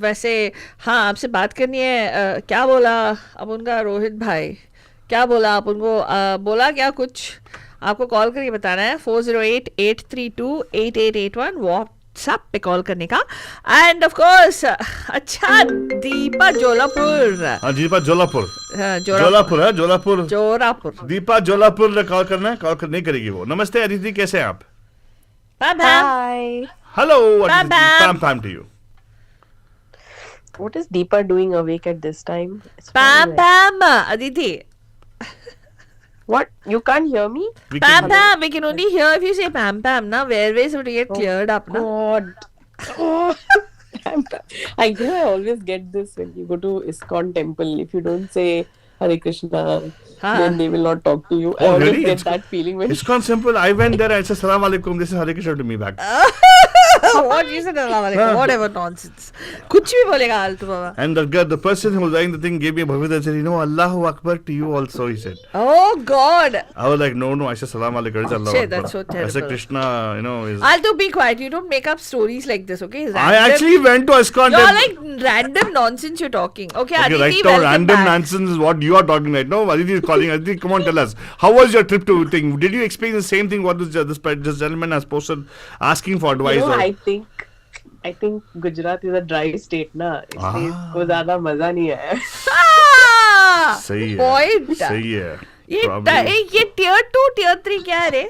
वैसे हाँ, आपसे बात करनी है. क्या बोला अब उनका रोहित भाई? क्या बोला आप उनको? बोला क्या कुछ? आपको कॉल करके बताना है 408-832-8881 व्हाट्सएप पे कॉल करने का. एंड ऑफ कोर्स अच्छा दीपा जोलापुर. हाँ, दीपा जोलापुर. जोरापुर है जोलापुर. जोरापुर. दीपा जोलापुर कॉल करना है. कॉल नहीं करेगी वो. नमस्ते अदिति, कैसे हैं आप? Pam. Hi. Hello, Pam, Aditi. Pam. Pam to you. What is Deepa doing awake at this time? It's Pam fine. Pam. Aditi. What? You can't hear me? We Pam can- Pam. We can only hear if you say Pam Pam. Na airways would get cleared up. Na. God. Oh. I know I always get this when you go to ISKCON temple. If you don't say Hare Krishna, then they will not talk to you. I Oh, always really? get that feeling when It's gone simple. I went there and said Salam Alaikum. This is Hare Krishna to me back. What you said? Whatever nonsense. कुछ भी बोलेगा आलतू बाबा. And the person who was wearing the thing gave me a bhavid and said, you know, Allahu Akbar to you also, he said. Oh God. I was like, no, I said Salam Alaikum. It's Allahu Shit, Akbar. that's so I said terrible. Krishna, you know, is... Altu, be quiet. You don't make up stories like this, okay? I actually went to ISKCON You're temple. like random nonsense you're talking. Okay, Okay, Aditi, right now, welcome random back. nonsense is what you are talking right now. Aditi is calling. Aditi, come on, tell us. How was your trip to thing? Did you experience the same thing what this gentleman has posted asking for advice? you know, or? I think Gujarat is a dry state ना, इसलिए इसको ज़्यादा मजा नहीं आया. Ah, सही है. point. सही है. ये tier 2, tier 3 क्या है रे?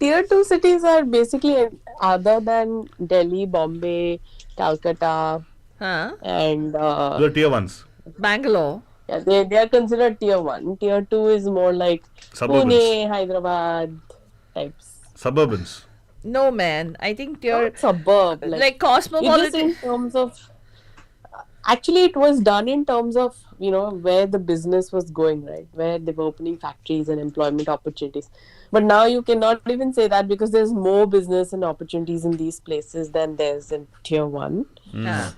Tier 2 cities are basically other than Delhi, Bombay, Calcutta, हाँ, and The tier ones. Bangalore. yeah, they are considered tier 1. Tier 2 is more like Suburbans. Pune, Hyderabad types. Suburbans. No man, I think tier Not suburb. like It just cosmopolitan. in terms of. Actually, it was done in terms of, you know, where the business was going, right? Where they were opening factories and employment opportunities. But now you cannot even say that because there's more business and opportunities in these places than there's in tier 1. हाँ.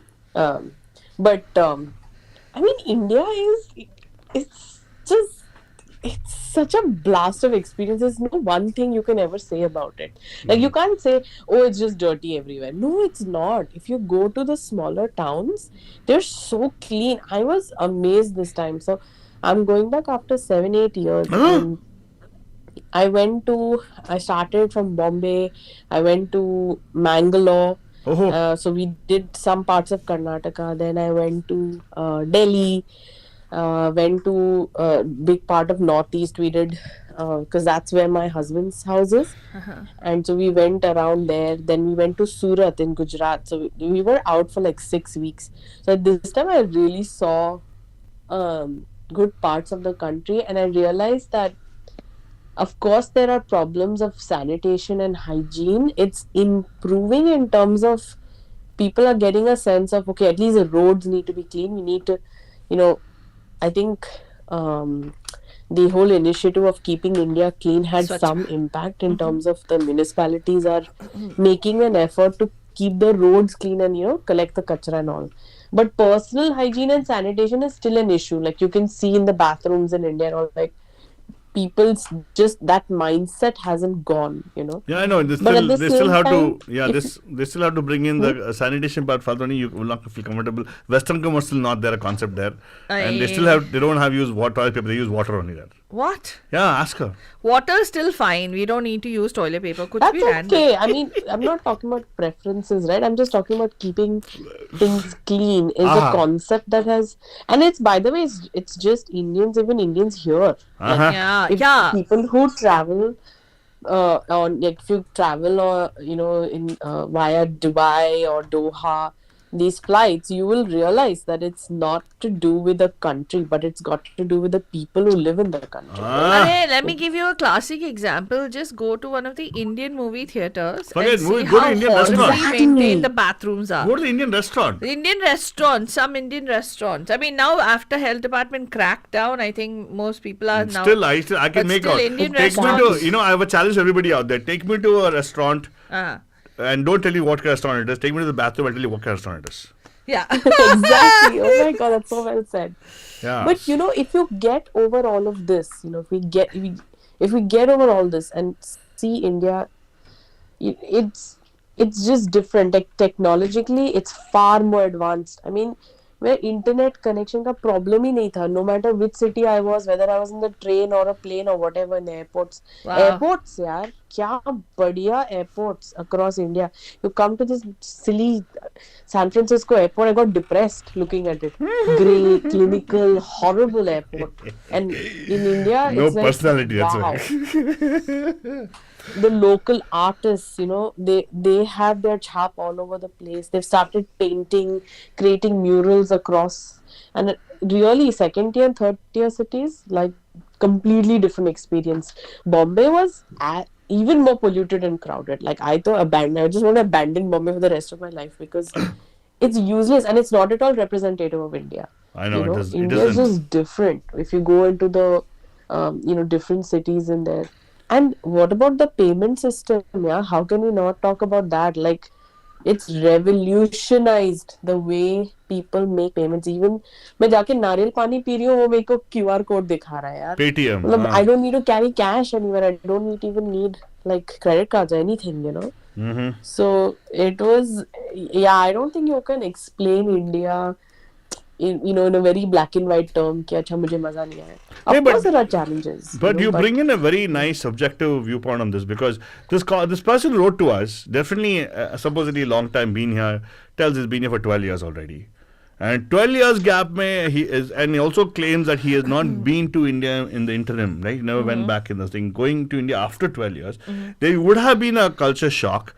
But I mean, India it's such a blast of experiences. No one thing you can ever say about it. Like you can't say, oh, it's just dirty everywhere. No, it's not. If you go to the smaller towns, they're so clean. I was amazed this time. So I'm going back after 7-8 years. And I started from Bombay. I went to Mangalore. Oh. So we did some parts of Karnataka. Then I went to Delhi. Went to a big part of Northeast. We did because that's where my husband's house is. And so we went around there. Then we went to Surat in Gujarat. So we were out for like 6 weeks. So this time I really saw good parts of the country, and I realized that of course there are problems of sanitation and hygiene. It's improving in terms of people are getting a sense of, okay, at least the roads need to be clean. We need to, you know, I think the whole initiative of keeping India clean had Swachh. some impact in terms of the municipalities are making an effort to keep the roads clean and, you know, collect the kachra and all. But personal hygiene and sanitation is still an issue. Like you can see in the bathrooms in India and all, like people's just that mindset hasn't gone, you know. Yeah, I know. They But at the still same have time, to. Yeah, they still have to bring in the sanitation part. Faltoni, you will not feel comfortable. Western commerce still not there a concept there, and they still have. They don't have use toilet paper. They use water only there. What? Yeah, ask her. Water is still fine. We don't need to use toilet paper. Kuch That's bhi random. okay. I mean, I'm not talking about preferences, right? I'm just talking about keeping things clean is a concept that has, and it's, by the way, it's just Indians, even Indians here. Yeah, If yeah. people who travel on, like if you travel or, you know, in via Dubai or Doha, these flights, you will realize that it's not to do with the country, but it's got to do with the people who live in the country. Hey, let me give you a classic example. Just go to one of the Indian movie theaters Forget and see movie, go to how Indian horribly restaurant. maintained the bathrooms are. Go to the Indian restaurant. The Indian restaurants, some Indian restaurants. I mean, now after health department cracked down, I think most people are now. Still, I can but make still out. Indian Take me restaurants. to. You know, I have a challenge to everybody out there. Take me to a restaurant. Ah. And don't tell you what kind of restaurant it is. Take me to the bathroom and tell you what kind of restaurant it is. Yeah. Exactly. Oh my God, that's so well said. Yeah. But you know, if you get over all of this, you know, if we get over all this and see India, it's just different. Like technologically, it's far more advanced. I mean, where internet connection का problem ही नहीं था. No matter which city I was, whether I was in the train or a plane or whatever, in the airports. Wow. Airports, यार, क्या बढ़िया airports across India. You come to this silly San Francisco airport, I got depressed looking at it. Grey, clinical, horrible airport. And in India, No it's like, personality, that's wow. why. The local artists, you know, they have their chap all over the place. They've started painting, creating murals across, and really second tier and third tier cities, like completely different experience. Bombay was even more polluted and crowded. Like I just want to abandon Bombay for the rest of my life because it's useless and it's not at all representative of India. I know, You it know, is. It India is isn't. just different. If you go into the you know, different cities in there. And what about the payment system? Yeah, how can we not talk about that? Like, it's revolutionized the way people make payments. Even मैं जाके नारियल पानी P रही हूँ, वो मेरे को QR code दिखा रहा है यार. Paytm. मतलब I don't need to carry cash anywhere. I don't even need like credit cards or anything, you know. Mm-hmm. So it was, yeah. I don't think you can explain India in, you know, in a very black and white term कि अच्छा मुझे मजा नहीं आया. Of Yeah, but- course there are challenges. But know, you bring in a very nice subjective viewpoint on this, because this person wrote to us, definitely supposedly long time been here, tells he's been here for 12 years already. And 12 years gap mein he is, and he also claims that he has not been to India in the interim, right? He never went back in this thing. Going to India after 12 years, there would have been a culture shock.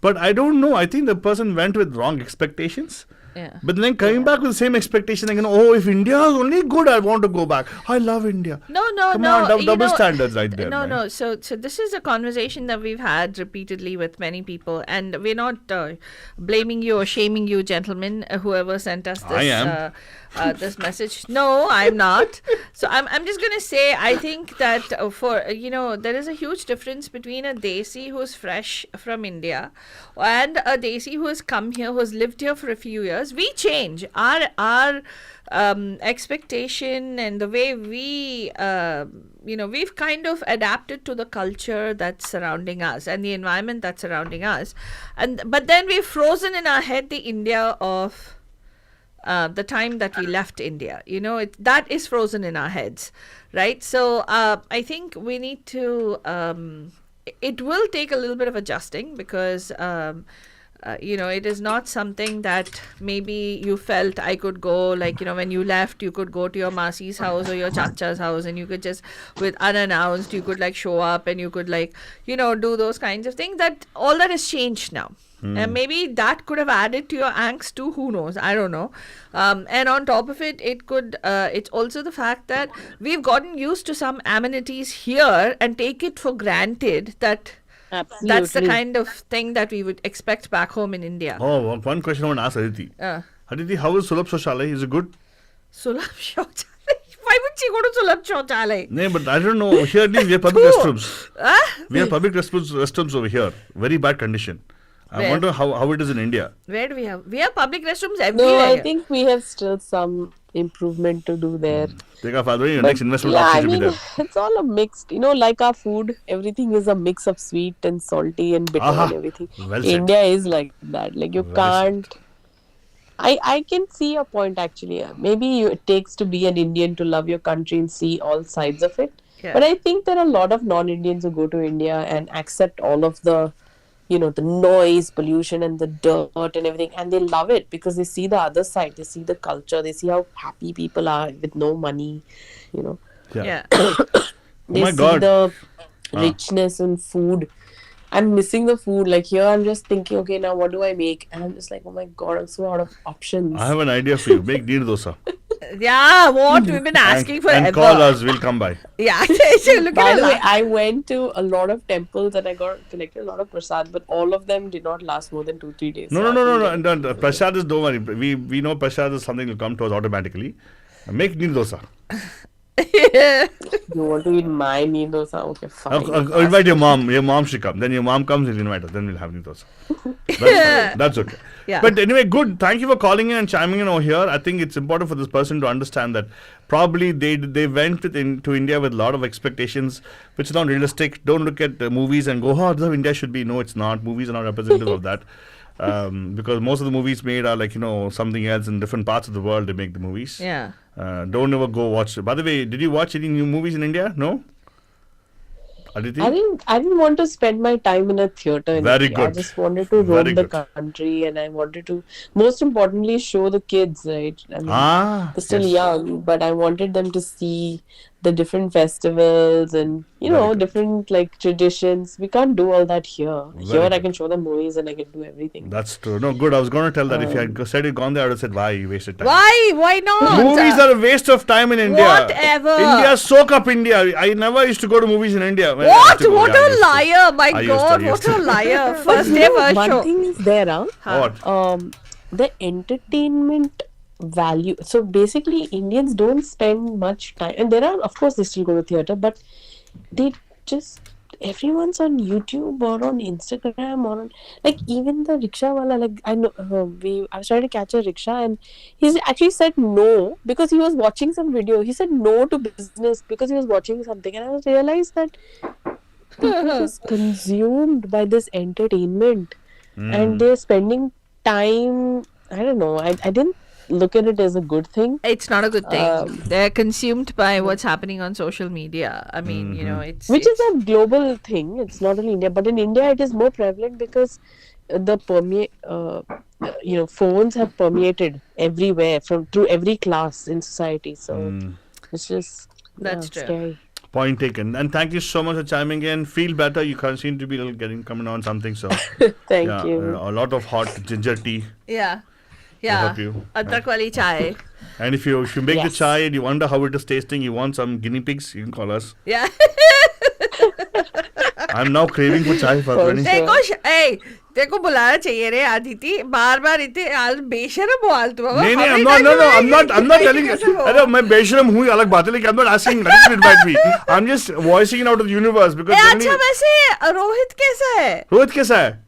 But I don't know. I think the person went with wrong expectations. Yeah. But then coming back with the same expectation, like, oh, if India is only good, I want to go back. I love India. No, Come on, you double know, standards right there. No, man. no. So this is a conversation that we've had repeatedly with many people, and we're not blaming you or shaming you, gentlemen. Whoever sent us this, I am. This message. No, I'm not. So I'm just gonna say, I think that for there is a huge difference between a Desi who's fresh from India and a Desi who has come here, who has lived here for a few years. We change our expectation and the way we we've kind of adapted to the culture that's surrounding us and the environment that's surrounding us, but then we've frozen in our head the India of the time that we left India. That is frozen in our heads, right? So I think we need to it will take a little bit of adjusting, because it is not something that maybe you felt I could go, like, when you left, you could go to your Masi's house or your Chacha's house, and you could just, with unannounced, you could like show up and you could like, do those kinds of things. That all that has changed now. And maybe that could have added to your angst too. Who knows? I don't know. And on top of it, it's also the fact that we've gotten used to some amenities here and take it for granted that Absolutely. that's the kind of thing that we would expect back home in India. Oh, one question I want to ask Aditi. Aditi, how is Sulabh Shauchalaya? Is it good? Sulabh Shauchalaya? Why would she go to Sulabh Shauchalaya? No, but I don't know. Here at least we have public restrooms. We have public restrooms over here. Very bad condition. I wonder how it is in India. Where do we have? We have public restrooms everywhere. No, I here. think we have still some improvement to do there. Take Father, your next investment Yeah, option I should be mean, there. it's all a mixed, like our food, everything is a mix of sweet and salty and bitter Aha. and everything. Well said. India is like that. Like you Well can't. I can see your point actually. Maybe it takes to be an Indian to love your country and see all sides of it. Yeah. But I think there are a lot of non-Indians who go to India and accept all of the the noise, pollution and the dirt and everything, and they love it because they see the other side, they see the culture, they see how happy people are with no money, Yeah. they my see God. the richness in food. I'm missing the food. Like here I'm just thinking, okay, now what do I make? And I'm just like, oh my God, I'm so out of options. I have an idea for you. Make neer dosa. Yeah, what we've been asking forever. And call us, we'll come by. Yeah, look By at the way, that. I went to a lot of temples and I got collected a lot of prasad, but all of them did not last more than 2-3 days. No. So I think Prasad is, don't worry. We know Prasad is something will come to us automatically. Make neer dosa. You want to eat my knee dosa? Okay, fine. Invite your mom. Your mom should come. Then your mom comes, you'll invite her. Then we'll have knee dosa. That's okay. Yeah. But anyway, good. Thank you for calling in and chiming in over here. I think it's important for this person to understand that probably they went to India with a lot of expectations, which is not realistic. Don't look at the movies and go, oh, this is how India should be. No, it's not. Movies are not representative of that. Because most of the movies made are like, something else in different parts of the world. They make the movies. Yeah. Don't ever go watch. By the way, did you watch any new movies in India? No? Aditi? I didn't want to spend my time in a theater in Very India. I good. just wanted to Very roam the good. country, and I wanted to, most importantly, show the kids, right? I mean, they're still Yes. young, but I wanted them to see the different festivals and, Very good. different like traditions. We can't do all that here. Here I good. can show them movies and I can do everything. That's true. No, good. I was going to tell that if you had said you'd gone there, I would have said, why? You wasted time. Why? Why not? Movies are a waste of time in India. Whatever. India, soak up India. I never used to go to movies in India. Well, I What? used to go. What Yeah, I a used to. liar! My I used God, to. what a liar! But First day, first one show. thing is there, What? the entertainment value. So basically, Indians don't spend much time, and there are, of course, they still go to theater, but they just, everyone's on YouTube or on Instagram or on, like, even the rickshaw wala, like, I know I was trying to catch a rickshaw and he actually said no because he was watching some video. He said no to business because he was watching something, and I realized that people are just consumed by this entertainment and they're spending time. I don't know, I didn't look at it as a good thing. It's not a good thing. They're consumed by what's happening on social media. I mean, it's Which is a global thing. It's not only India, but in India it is more prevalent because the phones have permeated everywhere through every class in society. So it's just That's true. scary. Point taken. And thank you so much for chiming in. Feel better. You seem to be coming on something. So Thank yeah, you. a lot of hot ginger tea. yeah. will Yeah. help you. Adrak wali chai. And if you make the Yes. chai and you wonder how it is tasting, you want some guinea pigs, you can call us. Yeah. I'm now craving for chai, Fatwani. Sure. देखो बुलाना चाहिए रे आदिति बार-बार इतने बेशरम हो आलतू बाबा नहीं नहीं I'm not telling you. अरे मैं बेशरम हूँ अलग बात है लेकिन I'm not asking to invite me. I'm just voicing it out of the universe because अच्छा वैसे रोहित कैसा है रोहित कैसा है?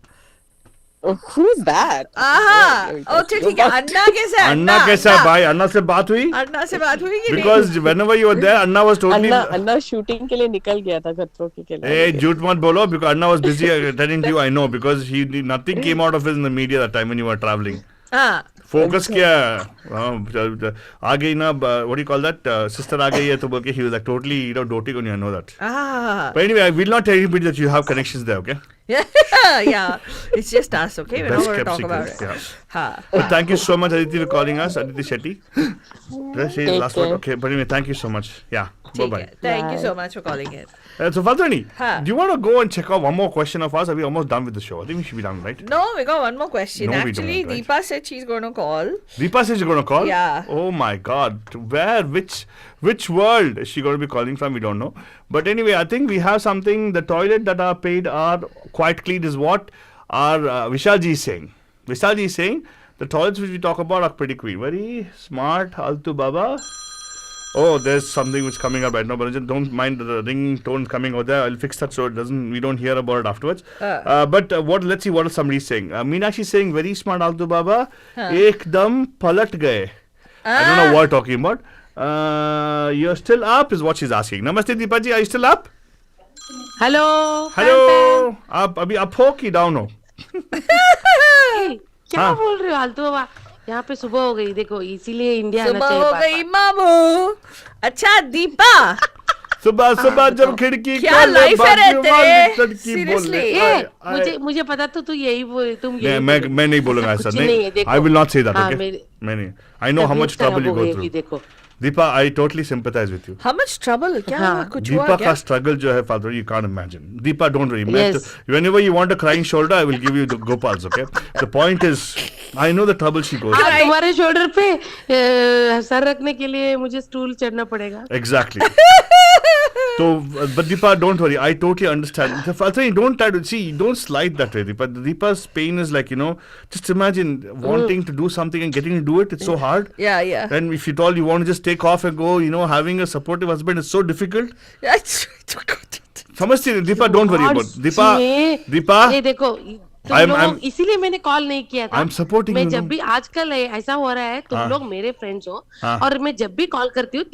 Who's that? अच्छा ठीक है अन्ना कैसा है अन्ना कैसा है भाई? अन्ना से बात हुई? अन्ना से बात हुई कि नहीं Because whenever you were there, Anna was totally. Anna shooting के लिए निकल गया था खतरों के लिए. Hey, झूठ मत बोलो because Anna was busy attending to you. I know because nothing came out of it in the media that time when you were traveling. हाँ Focus किया आ गई ना what do you call that sister आ गई है तो बोल के he was like totally doting on you. I know that. But anyway, I will not tell anybody that you have connections there. Okay. yeah it's just us okay we're not Best going to kept talk secret, about it yeah. हाँ But thank you so much, Aditi, for calling us. Aditi Shetty. Did I say the Take last word? care. Okay, but anyway, thank you so much. Yeah. Bye ठीक bye. है thank you Bye. so much for calling in So Faltani, Huh. do you want to go and check out one more question of ours? Are we almost done with the show? I think we should be done, right? no we got one more question No, we actually don't, right? Deepa said she's going to call Deepa says you're going to call? Yeah. Oh my God. Where? Which world is she going to be calling from? We don't know. But anyway, I think we have something. The toilet that are paid are quite clean is what our Vishalji is saying. Vishalji is saying the toilets which we talk about are pretty clean. Very smart, Altu Baba. Oh, there's something which is coming up right now, but don't mind the ring tone coming out there. I'll fix that so we don't hear about it afterwards. But let's see what somebody's saying. Meenakshi is saying very smart Altu Baba. Ekdam palat gaye. I don't know what you're talking about. You're still up is what she's asking. Namaste Deepaji, are you still up? Hello Hello. आप अभी up हो कि down हो? क्या हाँ. बोल रहे हो आलतू बाबा यहाँ पे सुबह हो गई देखो इसीलिए इंडिया आना सुबह चाहिए हो बार-बार। गई मामू अच्छा दीपा सुबह जब खिड़की क्या life है रे तेरे? लड़की Seriously? बोले मुझे पता तो तू यही बोल तुम नहीं, यही मैं नहीं बोलूंगा ऐसा कुछ नहीं है, नहीं देखो। I will not say that हाँ, okay मैं नहीं I know how much trouble you go through देखो Deepa I totally sympathize with you how much trouble क्या हाँ. कुछ हुआ Deepa क्या का struggle जो है father you can't imagine Deepa don't worry Yes. whenever you want a crying shoulder I will give you the Gopals okay the point is I know the trouble she goes through हाँ तुम्हारे shoulder पे sir रखने के लिए मुझे stool चढ़ना पड़ेगा exactly So, but Deepa, don't worry. I totally understand. The first thing, don't try to see. Don't slide that way, Deepa. Deepa's pain is like, just imagine wanting to do something and getting to do it. It's so hard. Yeah. And if you told you want to just take off and go, having a supportive husband is so difficult. समझती है Deepa, don't worry about Deepa. ये देखो तुम लोग इसीलिए मैंने call नहीं किया था. I'm supporting मैं you. जब भी आजकल ऐसा हो रहा है, तुम लोग मेरे फ्रेंड्स हो और मैं जब भी कॉल करती हूँ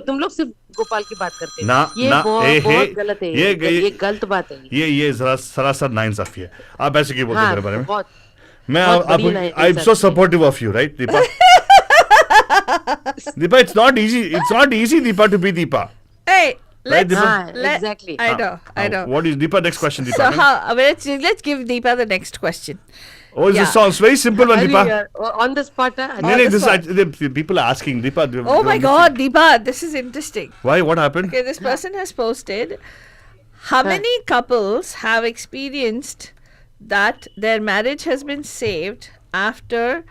तुम लोग सिर्फ गोपाल की बात करते हो. ये बहुत गलत है. ये गलत बात है. ये सरासर नाइंसाफी है. आप ऐसे क्यों बोलते हो मेरे बारे में? मैं I'm so supportive of you, right, Deepa? Deepa, it's not easy. It's not easy, Deepa, to be Deepa. Hey. Exactly. I know. What is Deepa? Next question, Deepa. So let's give Deepa the next question. Oh, this sounds very simple, one, Deepa. On the spot. People are asking, Deepa. Oh my God, Deepa, this is interesting. Why? What happened? Okay, this person has posted, how many couples have experienced that their marriage has been saved after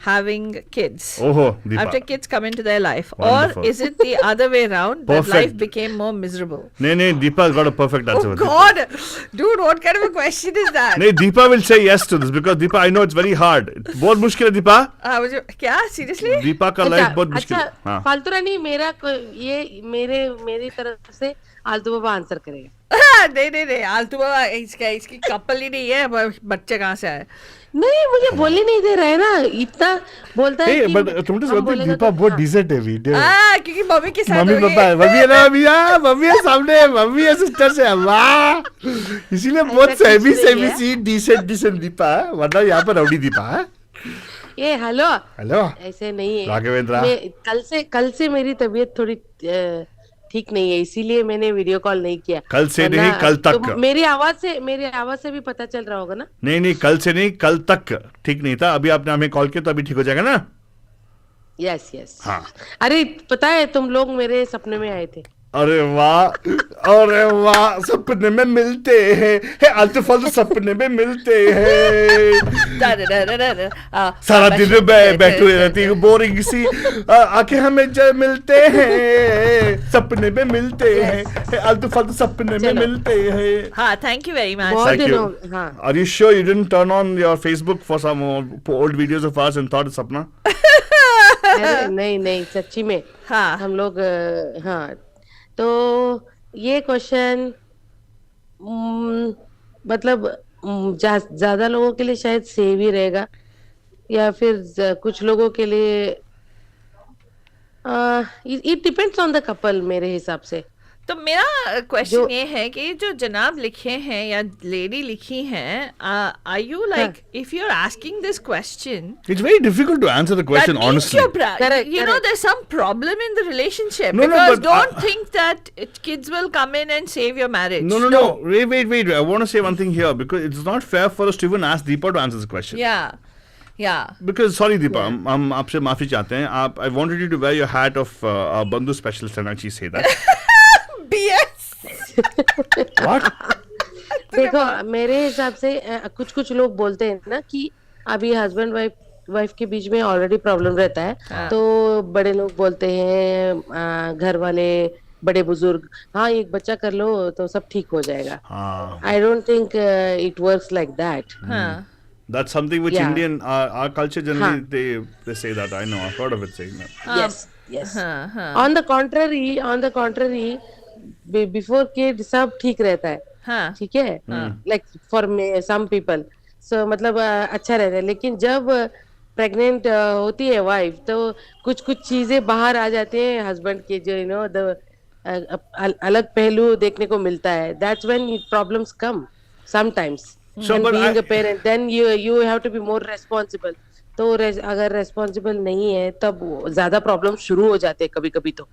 having kids? Oh, Deepa. After kids come into their life. Wonderful. Or is it the other way around, that Perfect. life became more miserable? No, Deepa's got a perfect answer. Oh God! Dude, what kind of a question is that? No, Deepa will say yes to this because Deepa, I know it's very hard. बहुत मुश्किल है Deepa. क्या? Seriously? Deepa का life बहुत मुश्किल है. अच्छा, फालतू रानी मेरी तरफ से आलतू बाबा आंसर करेगा. नहीं आलतू बाबा इसकी कपल ही नहीं है, बच्चे कहाँ से आए? नहीं, मुझे बोलने नहीं दे रहा है ना, इतना बोलता है कि बट तुम तो सोचते Deepa बहुत डिसेंट है वीडियो. क्योंकि मम्मी के साथ मम्मी पापा है, मम्मी है ना, मम्मी है सामने, मम्मी है सिस्टर से, वाह, इसीलिए बहुत सेमी सी डिसेंट Deepa है, वरना यहाँ पर रौडी Deepa है. ये हेलो ऐसे नहीं है. राघवेंद्र, कल से मेरी तबीयत थोड़ी ठीक नहीं है, इसीलिए मैंने वीडियो कॉल नहीं किया. कल से नहीं, कल तक. तो मेरी आवाज से भी पता चल रहा होगा ना. नहीं, कल से नहीं, कल तक ठीक नहीं था. अभी आपने हमें कॉल किया तो अभी ठीक हो जाएगा ना. यस. हाँ. अरे पता है, तुम लोग मेरे सपने में आए थे. अरे वाह, सपने में मिलते हैं, आलतू फालतू सपने में मिलते हैं. सारा दिन बैठे रहती हूँ बोरिंग सी, आके हमें जब मिलते हैं, सपने में मिलते हैं, आलतू फालतू सपने में मिलते हैं. हाँ, thank you very much. Thank you. Are you sure you didn't turn on your Facebook for some old videos of us and thought it's सपना? नहीं, सच्ची में. हाँ. हम लोग हाँ. तो ये क्वेश्चन मतलब ज्यादा लोगों के लिए शायद सेव ही रहेगा, या फिर कुछ लोगों के लिए it depends on the couple मेरे हिसाब से. तो मेरा क्वेश्चन ये है कि जो जनाब लिखे हैं या लेडी लिखी हैं, are you like, if you're asking this question, it's very difficult to answer the question honestly. There's some problem in the relationship, because don't think that kids will come in and save your marriage. No. Wait. I want to say one thing here, because it's not fair for us to even ask Deepa to answer this question. Yeah. Because sorry Deepa, हम आपसे माफी चाहते हैं. I wanted you to wear your hat of our Bandhu specialist and actually say that. BS. What? देखो, मेरे हिसाब से कुछ लोग बोलते हैं ना कि अभी हस्बैंड वाइफ के बीच में ऑलरेडी प्रॉब्लम रहता है. तो बड़े लोग बोलते हैं, घर वाले बड़े बुजुर्ग, हाँ एक बच्चा कर लो तो सब ठीक हो जाएगा. I don't think it works like that. That's something which Indian our culture generally they say that. I know, I've heard of it saying that. Yes. On the contrary, before kid सब ठीक रहता है. ठीक है, like for some people, so मतलब अच्छा रहता है. लेकिन जब प्रेग्नेंट होती है वाइफ, तो कुछ चीजें बाहर आ जाती हैं हस्बैंड के, जो अलग पहलू देखने को मिलता है. That's when problems come sometimes. So, and being a parent, then you have to be more responsible. तो अगर responsible नहीं है तब ज्यादा problem शुरू हो जाते हैं कभी-कभी तो.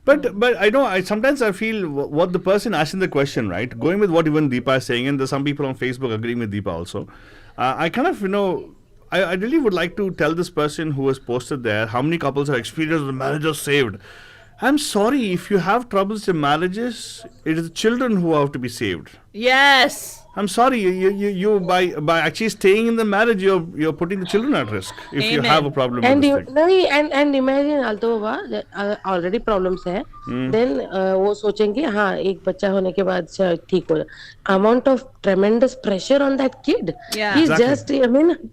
But I know, sometimes I feel what the person asking the question, right? Going with what even Deepa is saying, and there's some people on Facebook agreeing with Deepa also. I kind of, I really would like to tell this person who has posted there how many couples have experienced the marriage was saved. I'm sorry, if you have troubles in marriages, it is the children who have to be saved. Yes. I'm sorry, you by actually staying in the marriage, you're putting the children at risk if you Amen. have a problem And with you, this thing. नहीं and imagine although already problems है, then वो सोचेंगे हाँ एक बच्चा होने के बाद ठीक हो जाए. Amount of tremendous pressure on that kid. Yeah. He's Exactly. just, I mean,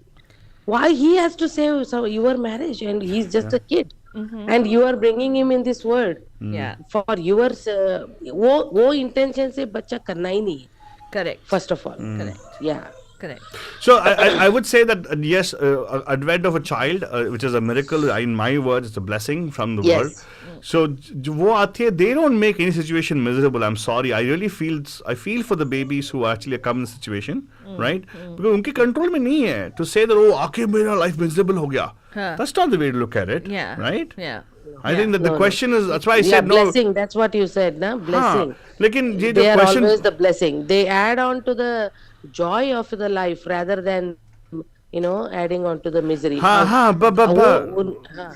why he has to save your marriage and he's just a kid, and you are bringing him in this world Yeah. for yours. वो intention से बच्चा करना ही नहीं है. Correct. First of all, Correct. yeah. Correct. So I would say that yes, advent of a child, which is a miracle. In my words, it's a blessing from the Yes. world. So वो आती है, they don't make any situation miserable. I'm sorry. I really feel for the babies who actually come in the situation, right? Because उनके control में नहीं है to say that oh आके मेरा life miserable हो गया. Huh. That's not the way to look at it. Yeah. Right. Yeah. I think that the question is, that's why I Yeah, said no. blessing. That's what you said, na? Blessing. लेकिन ये They जो are question always the blessing. They add on to the joy of the life rather than, adding on to the misery. but हाँ.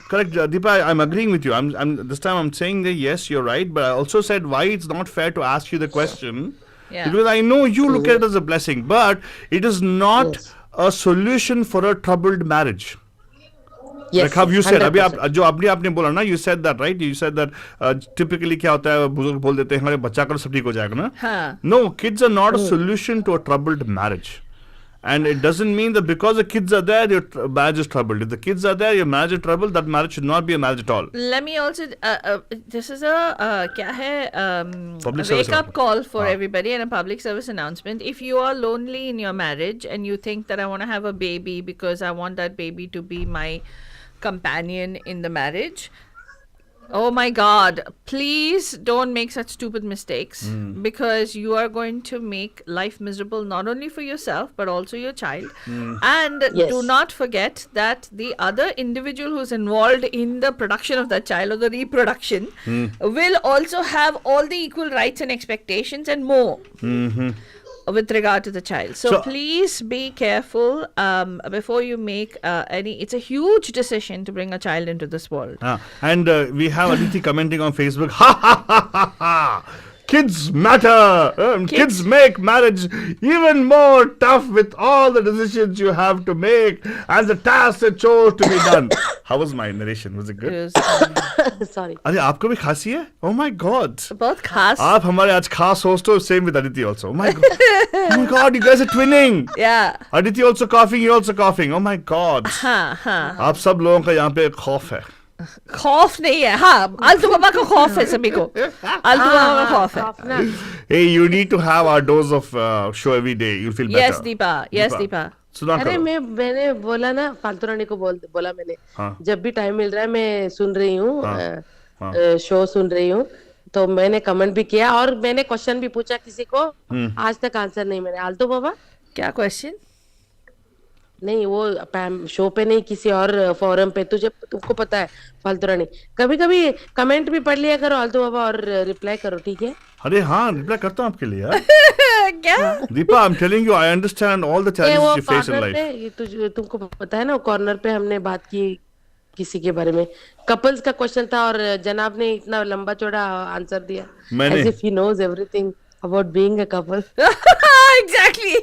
correct, Deepa, I'm agreeing with you. I'm this time I'm saying that yes, you're right, but I also said why it's not fair to ask you the question. Yeah. Because I know you look at it as a blessing, but it is not Yes. a solution for a troubled marriage. Yes, Like how you said, अभी 100%. जो अभी आपने बोला ना, you said that, right? You said that typically क्या होता है, बुजुर्ग बोल देते हैं हमारे बच्चा करो सब ठीक हो जाएगा ना. हाँ. No, kids are not a solution to a troubled marriage. And it doesn't mean that because the kids are there, your marriage is troubled. If the kids are there, your marriage is troubled, that marriage should not be a marriage at all. Let me also, this is a क्या है, Public a service wake-up announcement. call for everybody and a public service announcement. If you are lonely in your marriage and you think that I want to have a baby because I want that baby to be my companion in the marriage, oh my God, please don't make such stupid mistakes because you are going to make life miserable not only for yourself but also your child. And Yes. do not forget that the other individual who's involved in the production of that child or the reproduction will also have all the equal rights and expectations and more. With regard to the child. So please be careful before you make any. It's a huge decision to bring a child into this world. And we have Aditi commenting on Facebook. Ha ha ha ha ha! Kids matter. Kids make marriage even more tough with all the decisions you have to make and the tasks and chores to be done. How was my narration? Was it good? It was, Sorry. अरे आपको भी खांसी है? Oh my God! बहुत खास. आप हमारे आज खास host हो. Same with Aditi also. Oh my God! Oh my God! You guys are twinning. Yeah. Aditi also coughing. You also coughing. Oh my God! हाँ हाँ. आप सब लोगों का यहाँ पे खौफ है. खौफ नहीं है. हाँ. आलतू बाबा का खौफ है सभी को. आलतू बाबा का खौफ है. Hey, you need to have our dose of show every day. You'll feel better. Yes, Deepa. Yes, Deepa. सुना अरे करो. मैंने बोला ना, फालतू रानी को बोला मैंने, हाँ. जब भी टाइम मिल रहा है मैं सुन रही हूँ, हाँ. शो सुन रही हूँ, तो मैंने कमेंट भी किया और मैंने क्वेश्चन भी पूछा किसी को, आज तक आंसर नहीं मैंने. आलतो बाबा क्या क्वेश्चन? नहीं, वो शो पे नहीं, किसी और फोरम पे. तुमको पता है फालतू रानी, कभी कभी कमेंट भी पढ़ लिया करो आलतो बाबा और रिप्लाई करो, ठीक है? अरे हाँ, रिप्लाई करता हूँ आपके लिए यार. क्या? Deepa, I'm telling you, I understand all the challenges you face in life. तुमको पता है ना, कॉर्नर पे हमने बात की किसी के बारे में, कपल्स का क्वेश्चन था और जनाब ने इतना लंबा चौड़ा आंसर दिया, मैंने as if he knows everything about being a couple. Exactly.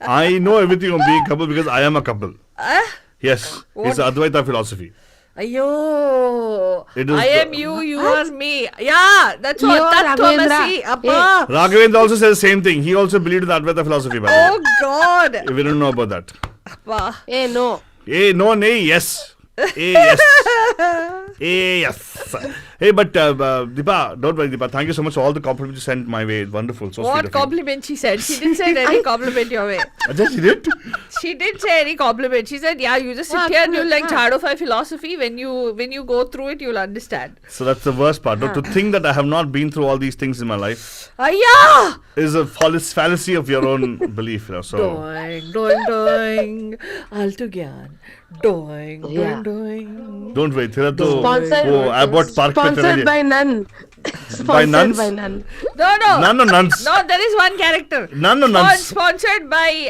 I know everything on being a couple because I am a couple. Yes, it's Advaita philosophy. Ayo. It is I am you, you are me. Yeah, that's what. You are Tattvamasi, Raghavendra. Appa. Raghavendra also says the same thing. He also believed in Advaita philosophy, by the way. Oh God. We don't know about that. Appa. No. Hey, no, nay, yes. Hey, yes. Hey, yes. Hey, but Deepa, don't worry, Deepa. Thank you so much for all the compliments you sent my way. It's wonderful. So sweet of What you. compliment she said? She didn't say any compliment your way. Ajay, she did? She didn't say any compliment. She said, "Yeah, you just sit here and you like Jhadofai philosophy. When you go through it, you'll understand." So that's the worst part. To think that I have not been through all these things in my life Yeah. is a fallacy of your own belief. So Doing, doing, doing. Altu gyan. Doing, Yeah. doing. don't wait. तेरा तो Sponsored- वो Abbott Park पे चला Sponsored गया. by none. By nuns? Sponsored by none. No, no. None of nuns. No, there is one character. None of nuns. Sponsored by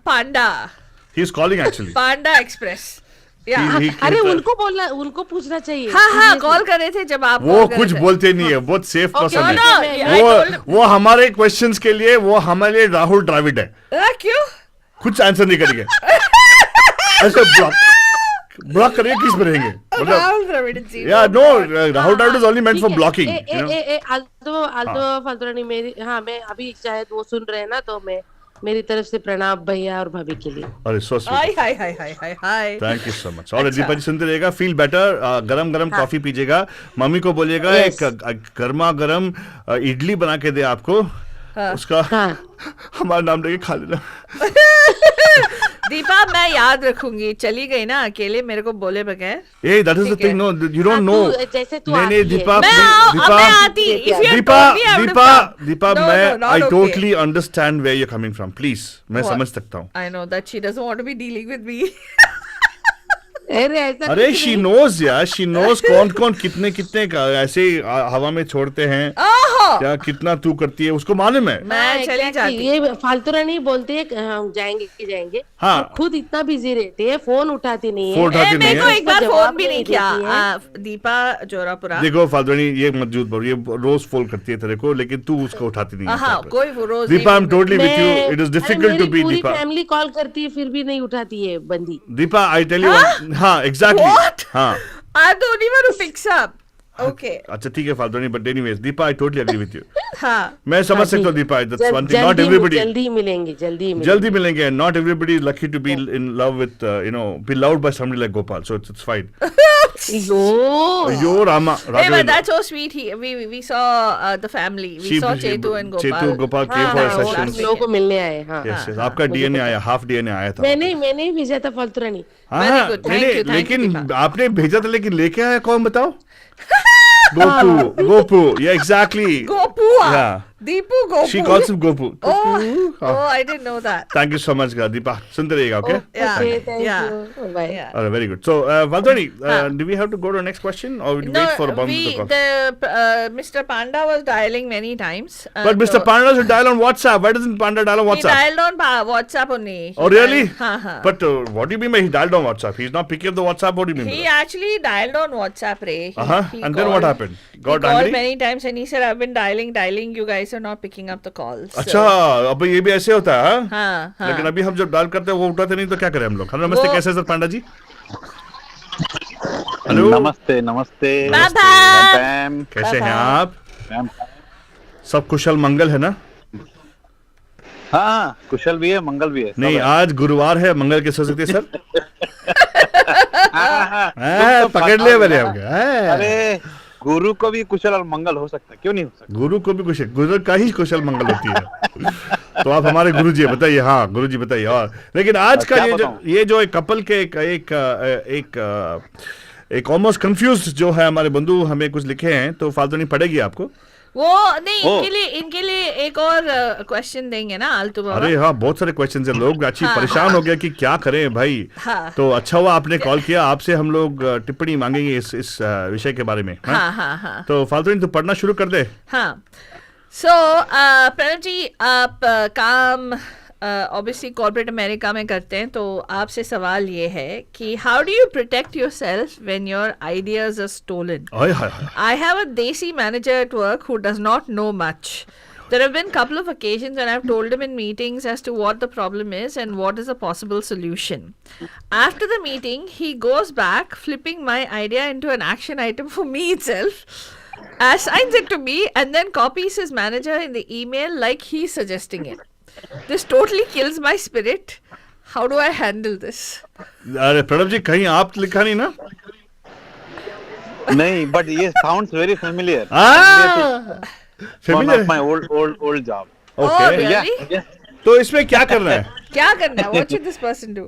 Panda. He's calling actually. Panda Express. अरे उनको पूछना चाहिए। हाँ call कर रहे थे जब आप वो कुछ बोलते नहीं है, बहुत सेफ पर्सन है वो हमारे क्वेश्चंस के लिए, वो हमारे लिए राहुल द्रविड़ है। क्यों? कुछ आंसर नहीं करेंगे ऐसे ब्लॉक करिए, किस पे रहेंगे मतलब। Rahul Dravid ji, Rahul Dravid is only meant for blocking. आल्तो फाल्तुरानी मेरी, मैं अभी शायद वो सुन रहे हैं ना, तो मैं मेरी तरफ से प्रणाम भैया और भाभी के लिए। अरे so sweet, hi thank you so much. और दीपा जी सुनते रहेगा, फील बेटर, गरम गरम कॉफी पीजिएगा, मम्मी को बोलिएगा एक गर्मा गरम इडली बना के दे आपको, उसका हमारा नाम लेके खा लेना। दीपा मैं याद रखूंगी, चली गई ना अकेले मेरे को बोले बगैर। Hey, that is the thing, no, you don't know. जैसे तू नहीं दीपा, दीपा मैं I totally understand where you're coming from. Please, मैं समझ सकता हूँ। I know that she doesn't want to be dealing with me. अरे she knows यार, she knows कौन कितने का ऐसे हवा में छोड़ते हैं, क्या कितना तू करती है, उसको मालूम है। मैं चली जाती, ये फालतूरा नहीं बोलते है, हम जाएंगे। हाँ, खुद इतना बिजी रहती है, फोन उठाती नहीं है। मेरे को एक बार फोन भी नहीं किया दीपा जोरापुरा। देखो फालतूरानी ये मत झूठ बोल, ये रोज फोन करती है तेरे को, लेकिन तू उसको उठाती नहीं है। कोई रोज Deepa, I'm totally with you. It is difficult to be पूरी दीपा। फैमिली कॉल करती है फिर भी नहीं उठाती है बंदी। दीपा, I tell you, हाँ exactly। हाँ, I don't even want to fix up. Okay. अच्छा ठीक है फालतू नहीं, but anyways Deepa I totally agree with you. हाँ, मैं समझ सकता हूँ Deepa, that's one thing, not everybody जल्दी मिलेंगे, not everybody is lucky to be in love with be loved by somebody like Gopal, so it's fine. Yo Rama, hey, but that's so sweet. We saw the family. We saw Chetu and Gopal. Chetu Gopal came for a session. लोगों को मिलने आए। हाँ, yes, आपका DNA आया, half DNA आया था। मैंने भेजा था फालतूरानी। हाँ, लेकिन आपने भेजा था, लेकिन लेके आया कौन बताओ? Gopu, yeah, exactly. Gopu, yeah. Deepu Gopu. She calls him Gopu. Oh, I didn't know that. Thank you so much, Deepa. सुनते रहिएगा, okay? Okay, thank you. Bye. All right, very good. So, Valdwani, do we have to go to the next question, or we wait for a bump to call? Mr. Panda was dialing many times. But Mr. Panda should dial on WhatsApp. Why doesn't Panda dial on WhatsApp? He dialed on WhatsApp only. Oh, really? हाँ. But what do you mean by he dialed on WhatsApp? He's not picking up the WhatsApp. What do you mean? He actually dialed on WhatsApp, Ray. And then what happened? Got he angry? called many times and he said, I've been dialing. You guys are not picking up the calls. अच्छा, अब ये भी ऐसे होता है? हाँ. लेकिन अभी हम जब डायल करते हैं वो उठाते नहीं, तो क्या करें हम लोग? हेलो, नमस्ते, कैसे सर पांडा जी? हेलो, नमस्ते। मैम, कैसे हैं आप? सब कुशल मंगल है ना? हाँ, कुशल भी है, मंगल भी है। नहीं, आज गुरुवार है, मंगल कैसे हो सकती है सर? पकड़ लिया मैंने आपको। अरे गुरु को भी कुशल और मंगल हो सकता है, क्यों नहीं हो सकता? गुरु को भी कुशल, गुरु का ही कुशल मंगल होती है। तो आप हमारे गुरु जी बताइए। हाँ गुरु जी बताइए। और लेकिन आज का ये जो एक कपल के एक ऑलमोस्ट कंफ्यूज जो है, हमारे बंधु हमें कुछ लिखे हैं, तो फालतू नहीं पड़ेगी आपको वो नहीं। इनके लिए एक और क्वेश्चन देंगे ना आलतू बाबा? अरे हाँ, बहुत सारे क्वेश्चन है, लोग अच्छी परेशान हो गया कि क्या करें भाई। तो अच्छा हुआ आपने कॉल किया, आपसे हम लोग टिप्पणी मांगेंगे इस विषय के बारे में। हाँ। तो फालतू नहीं, तो पढ़ना शुरू कर दे। हाँ, सो प्रणव जी, आप काम ऑब्वियसली कॉर्पोरेट अमेरिका में करते हैं, तो आपसे सवाल ये है कि how do you protect yourself when your ideas are stolen? I have a desi manager at work who does not know much. There have been a couple of occasions when I've told him in meetings as to what the problem is and what is a possible solution. After the meeting, he goes back, flipping my idea into an action item for me itself, assigns it to me, and then copies his manager in the email like he's suggesting it. This totally kills my spirit. How do I handle this? अरे प्रणव जी, कहीं आप लिखा नहीं ना? नहीं, but ये sounds very familiar. Familiar? One of my old job. Okay. Oh, really? Yeah. तो इसमें क्या करना है? क्या करना है? What should this person do?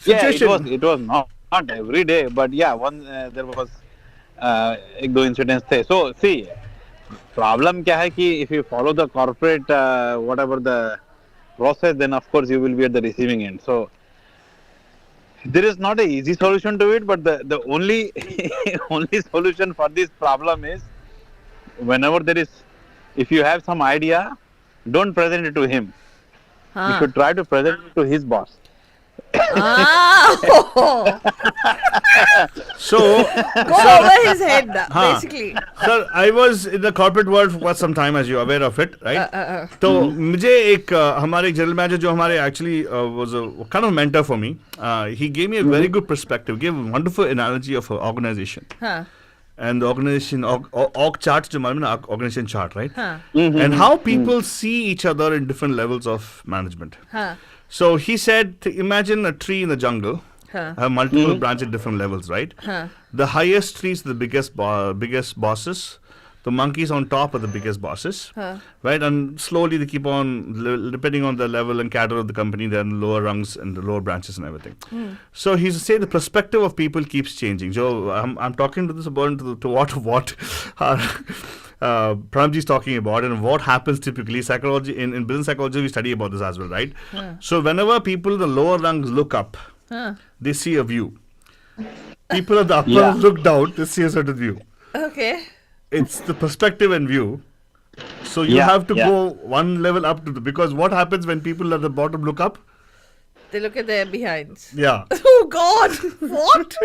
Yeah, it was not every day, but yeah, one there was एक दो incidents थे. So see, problem क्या है कि if you follow the corporate whatever the process, then of course you will be at the receiving end. So there is not a easy solution to it, but the only solution for this problem is whenever there is, if you have some idea, don't present it to him. You should try to present it to his boss. Ah, So, go over his head, basically. sir, I was in the corporate world for some time, as you're aware of it, right? तो मुझे एक हमारे एक general manager जो हमारे actually was a kind of mentor for me. He gave me a very good perspective, gave a wonderful analogy of an organization. And the organization org chart जो मालूम है ना, organization chart, right? And how people see each other in different levels of management. So he said, imagine a tree in the jungle. Have multiple branches at different levels, right? The highest trees are the biggest bosses. The monkeys on top are the biggest bosses, right? And slowly they keep on, depending on the level and cadre of the company, then lower rungs and the lower branches and everything. So he's saying the perspective of people keeps changing. So I'm talking to this about to what Pranamji is talking about and what happens typically. Psychology in business psychology we study about this as well, right? So whenever people in the lower rungs look up, they see a view. People at the upper look down, they see a certain view. Okay. It's the perspective and view. So you have to go one level up to because what happens when people at the bottom look up? They look at their behinds. Yeah. Oh God! What?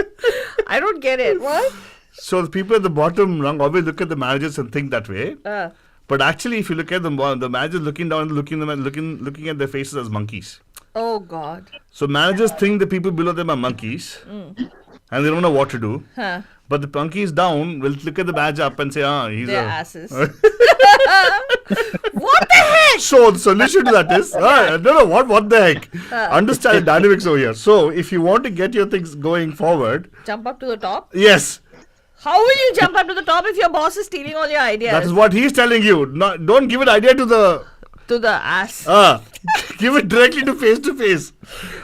I don't get it. What? So the people at the bottom rung always look at the managers and think that way. But actually, if you look at the managers looking down and looking at their faces as monkeys. Oh God. So managers think the people below them are monkeys, and they don't know what to do. But the monkeys down will look at the badge up and say, he's their asses. What the heck? So the solution to that is, what the heck? Understand the dynamics over here. So if you want to get your things going forward, jump up to the top? Yes. How will you jump up to the top if your boss is stealing all your ideas? That is what he's telling you. Don't give an idea to the ass. Give it directly to face.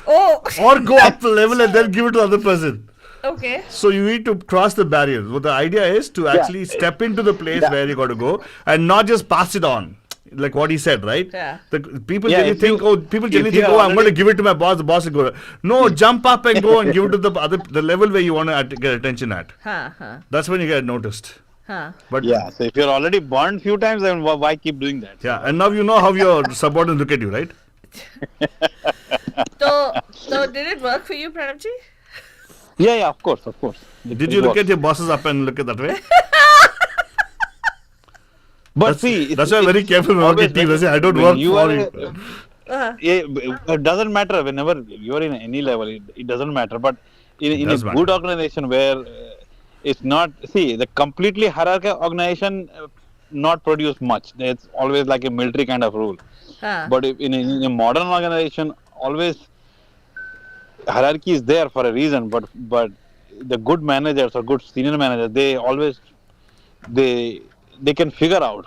Oh. Or go up the level and then give it to the other person. Okay. So you need to cross the barriers. What the idea is to actually step into the place where you got to go and not just pass it on. Like what he said, right? Yeah. People generally think, I'm going to give it to my boss. The boss will go. No, jump up and go and give it to the level where you want to get attention at. That's when you get noticed. But so if you're already burned few times, then why keep doing that? Yeah, and now you know how your subordinates look at you, right? So did it work for you, Pranamji? Yeah, of course. Did you look at your bosses up and look at that way? But that's why I'm very careful when working teams. I don't work for you. It doesn't matter whenever you're in any level. It doesn't matter. But in a good organization where it's not, the completely hierarchical organization not produce much. It's always like a military kind of rule. But if in a modern organization, always hierarchy is there for a reason. But the good managers or good senior managers, they always they can figure out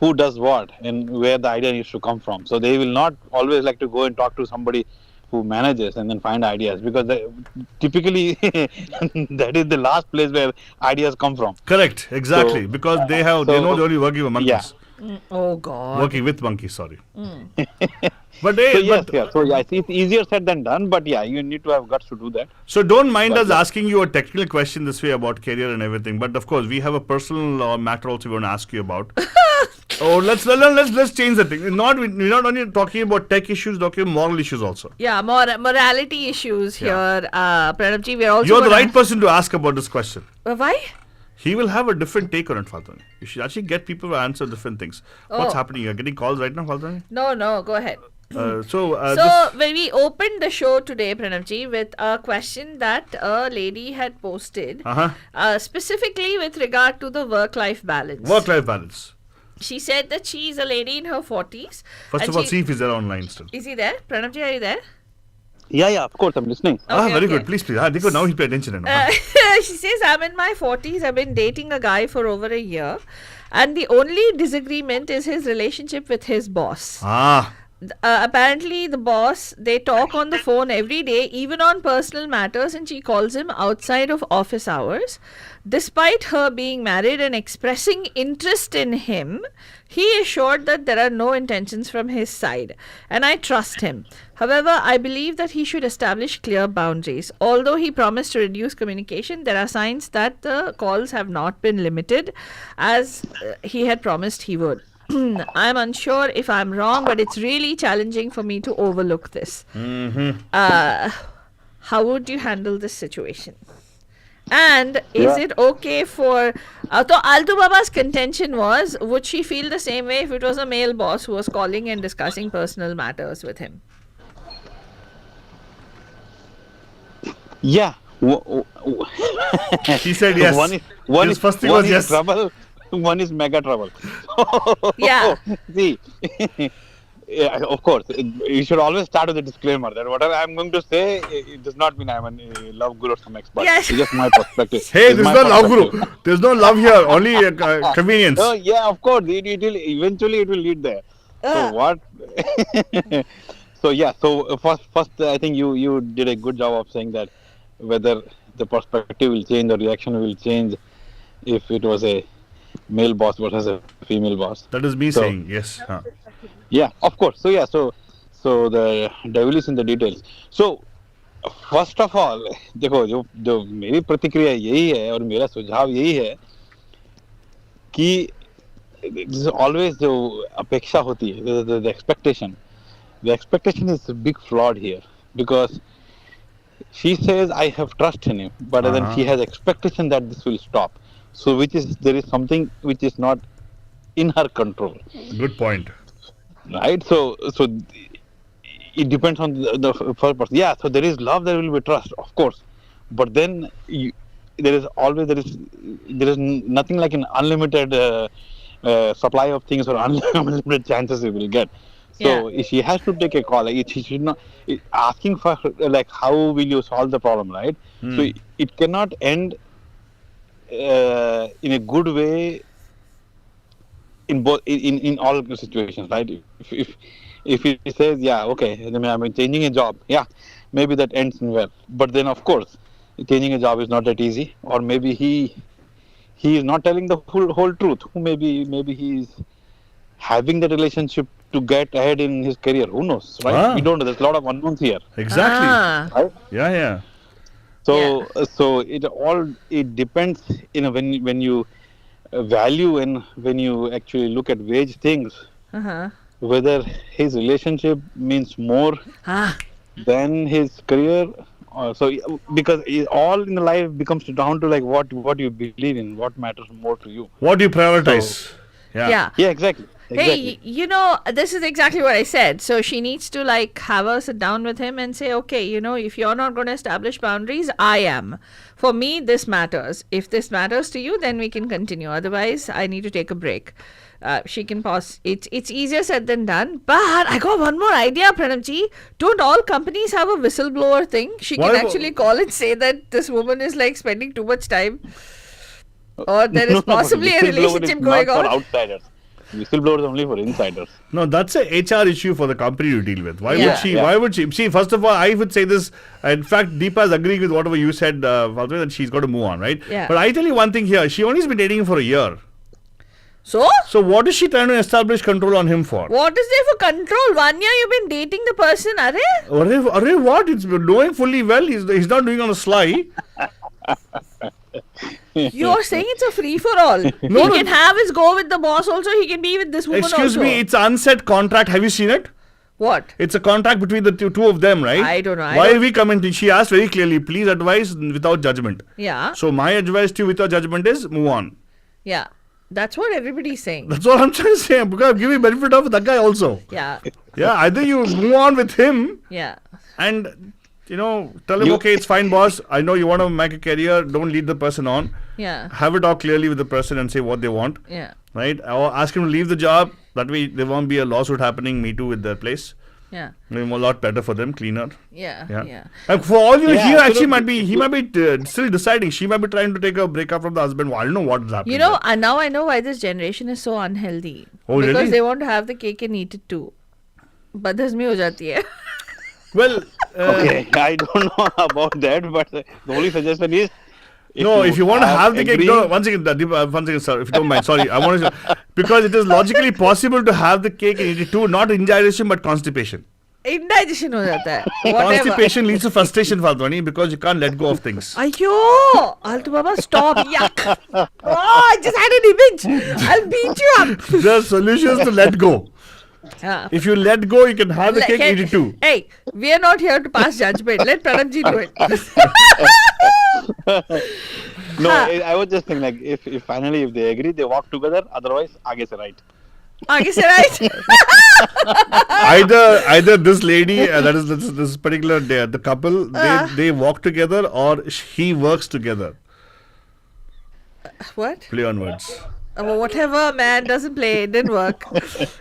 who does what and where the idea needs to come from. So they will not always like to go and talk to somebody who manages and then find ideas, because typically that is the last place where ideas come from. Correct, exactly, because they know they're only working with monkeys. Oh God. Working with monkeys, sorry. But it's easier said than done, but you need to have guts to do that. So don't mind us asking you a technical question this way about career and everything, but of course we have a personal matter also we want to ask you about. Let's change the thing. We're not only talking about tech issues, talking about moral issues also. Yeah, morality issues here. Pranamji, we're also. You're the right person to ask about this question. Why? He will have a different take on it, Faltani. You should actually get people to answer different things. What's happening? You're getting calls right now, Faltani? No, go ahead. So when we opened the show today, Pranamji, with a question that a lady had posted, specifically with regard to the work-life balance. Work-life balance. She said that she is a lady in her 40s. First of all, see if he's there online still. Is he there? Pranamji, are you there? Yeah, of course, I'm listening. Okay, good. Please. Now he'll pay attention. She says, I'm in my 40s. I've been dating a guy for over a year. And the only disagreement is his relationship with his boss. Apparently, the boss, they talk on the phone every day, even on personal matters, and she calls him outside of office hours. Despite her being married and expressing interest in him, he is assured that there are no intentions from his side, and I trust him. However, I believe that he should establish clear boundaries. Although he promised to reduce communication, there are signs that the calls have not been limited as he had promised he would. I'm unsure if I'm wrong, but it's really challenging for me to overlook this. How would you handle this situation? And is it okay for... So Altu Baba's contention was, would she feel the same way if it was a male boss who was calling and discussing personal matters with him? Yeah. She said yes. One His is first thing one was is yes. trouble. One is mega trouble. Yeah. See, yeah, of course, you should always start with a disclaimer that whatever I'm going to say, it does not mean I'm a love guru or some expert. Yes. It's just my perspective. Hey, It's there's my no love guru. perspective. There's no love here. Only convenience. No, yeah, of course. It will eventually it will lead there. So what? So yeah. So first, I think you did a good job of saying that whether the perspective will change, the reaction will change if it was a male boss versus a female boss. That is me saying yes. Yeah, of course. So yeah, so the devil is in the details. So first of all, देखो जो मेरी प्रतिक्रिया यही है और मेरा सुझाव यही है कि this is always जो अपेक्षा होती है, the expectation is big flawed here because she says I have trust in him, but then she has expectation that this will stop. So there is something which is not in her control. Good point. Right, so it depends on the first person. Yeah, so there is love, there will be trust, of course, but then there is nothing like an unlimited supply of things or unlimited chances you will get. So she has to take a call. Like she should not asking for like how will you solve the problem, right? So it cannot end in a good way. In both in all situations, right? If he says, yeah, okay, I'm changing a job, yeah, maybe that ends well. But then, of course, changing a job is not that easy. Or maybe he is not telling the whole truth. Maybe he is having the relationship to get ahead in his career. Who knows, right? We don't know. There's a lot of unknowns here. Exactly. Right? Yeah. So it depends. When you value and when you actually look at wage things, whether his relationship means more than his career. Because all in life becomes down to like what you believe in, what matters more to you. What do you prioritize? So, Yeah, exactly. Hey, this is exactly what I said. So she needs to like have her sit down with him and say, okay, if you're not going to establish boundaries, I am. For me, this matters. If this matters to you, then we can continue. Otherwise, I need to take a break. She can pause. It's easier said than done. But I got one more idea, Pranabji. Don't all companies have a whistleblower thing? She can actually call and say that this woman is like spending too much time. Or there is possibly a relationship going on. For outsiders. Whistleblower is only for insiders. No, that's a HR issue for the company to deal with. Why would she? See, first of all, I would say this. In fact, Deepa is agreeing with whatever you said, Faltu, that she's got to move on, right? Yeah. But I tell you one thing here. She only has been dating him for a year. So what is she trying to establish control on him for? What is there for control? 1 year you've been dating the person, Arre, what? It's knowing fully well. He's not doing on the sly. You're saying it's a free for all. He can have his go with the boss also. He can be with this woman Excuse also. me, it's an unsaid contract. Have you seen it? What? It's a contract between the two of them, right? I don't know. Why are we commenting? She asked very clearly, please advise without judgment. Yeah. So my advice to you without judgment is move on. Yeah. That's what everybody's saying. That's what I'm trying to say. Because I'm giving benefit of that guy also. Yeah. Yeah, either you move on with him. Yeah. And, tell him, okay, it's fine, boss. I know you want to make a career. Don't lead the person on. Yeah. Have it all clearly with the person and say what they want. Yeah. Right? Or ask him to leave the job. That way there won't be a lawsuit happening, Me Too, with their place. Yeah. Maybe a lot better for them, cleaner. Yeah. And for all he actually might be still deciding. She might be trying to take a breakup from the husband. Well, I don't know what's happening. Now I know why this generation is so unhealthy. Oh, because really? they want to have the cake and eat it too. Badhazmi ho jati hai. Well, okay, I don't know about that, but the only suggestion is if you want to have the cake, one second, sir, if you don't mind, sorry, I want to because it is logically possible to have the cake and eat it too, not indigestion but constipation. indigestion हो जाता है. Whatever. Constipation leads to frustration, Faltwani, because you can't let go of things. Ayyo! Altu Baba, stop. Yuck. Oh, I just had an image. I'll beat you up. There are solutions to let go. If you let go, you can have the cake, eat it too. Hey, we are not here to pass judgment. Let Pranabji do it. No, I was just thinking, like, if finally if they agree, they walk together. Otherwise, आगे से right. आगे से right. Either this lady, that is this particular day, the couple, they walk together, or he works together. What? Play on words. Whatever, man, doesn't play. It didn't work.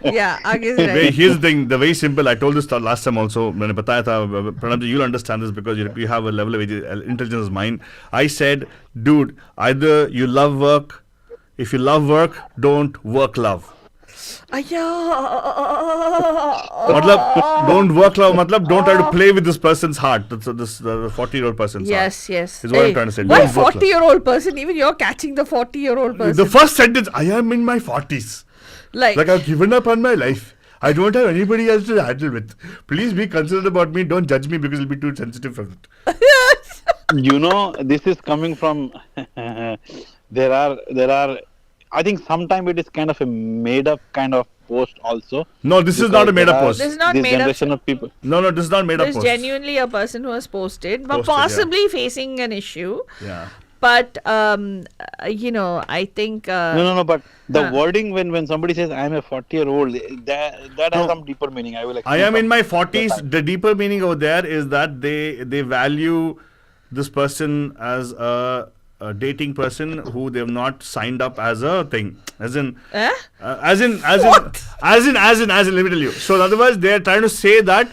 Yeah, आगे से right. Here's the thing, the very simple. I told this last time also. मैंने बताया था, Pranab, you'll understand this because you have a level of intelligence as mine. I said, dude, either you love work. If you love work, don't work love. मतलब don't work love. मतलब don't try to play with this person's heart. This 40-year-old person's heart. Yes. Is what I'm trying to say. Why Don't work love. 40-year-old person? Even you're catching the 40-year-old person. The first sentence, I am in my 40s. Like I've given up on my life. I don't have anybody else to handle with. Please be considerate about me. Don't judge me because it'll be too sensitive for it. You know, this is coming from. There are. I think sometimes it is kind of a made-up kind of post also. No, this is not a made-up post. This is not this made generation up. Of people. No, this is not made-up post. There's genuinely a person who has posted, but possibly facing an issue. Yeah. But I think. No. But the wording when somebody says I am a 40-year-old, that has some deeper meaning. I will. I am in my 40s. The deeper meaning over there is that they value this person as a dating person who they have not signed up as a thing, as in, let me tell you. So in other words, they are trying to say that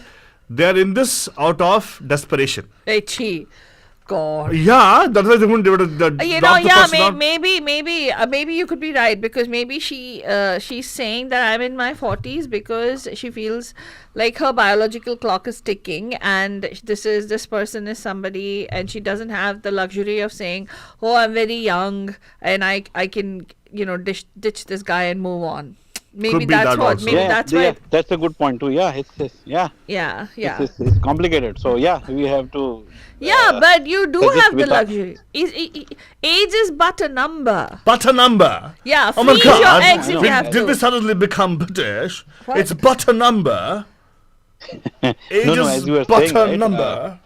they are in this out of desperation. Hey, God. Yeah, that's why they wouldn't. Maybe you could be right, because maybe she's saying that I'm in my 40s because she feels like her biological clock is ticking, and this person is somebody, and she doesn't have the luxury of saying, oh, I'm very young and I can ditch this guy and move on. Maybe that's what. Maybe that's why. That's a good point too. Yeah, it's complicated. So we have to. Yeah, but you do have the luxury. Age is but a number. But a number. Yeah, oh my freeze God. your eggs if you have to. Did we suddenly become British? What? It's but a number. Age as you were but saying, a right? number.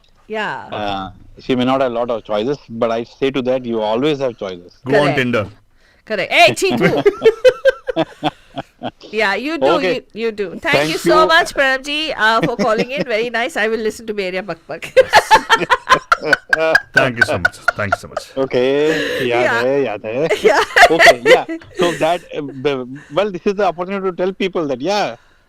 She may not have a lot of choices, but I say to that, you always have choices. Go on Tinder. Correct. Hey, Chiku. Yeah, you do. Okay. You do. Thank you so much, Pranabji, for calling in. Very nice. I will listen to Beria Bak Bak. Thank you so much. Okay. Yaad hai. Okay. Yeah. So that, this is the opportunity to tell people that,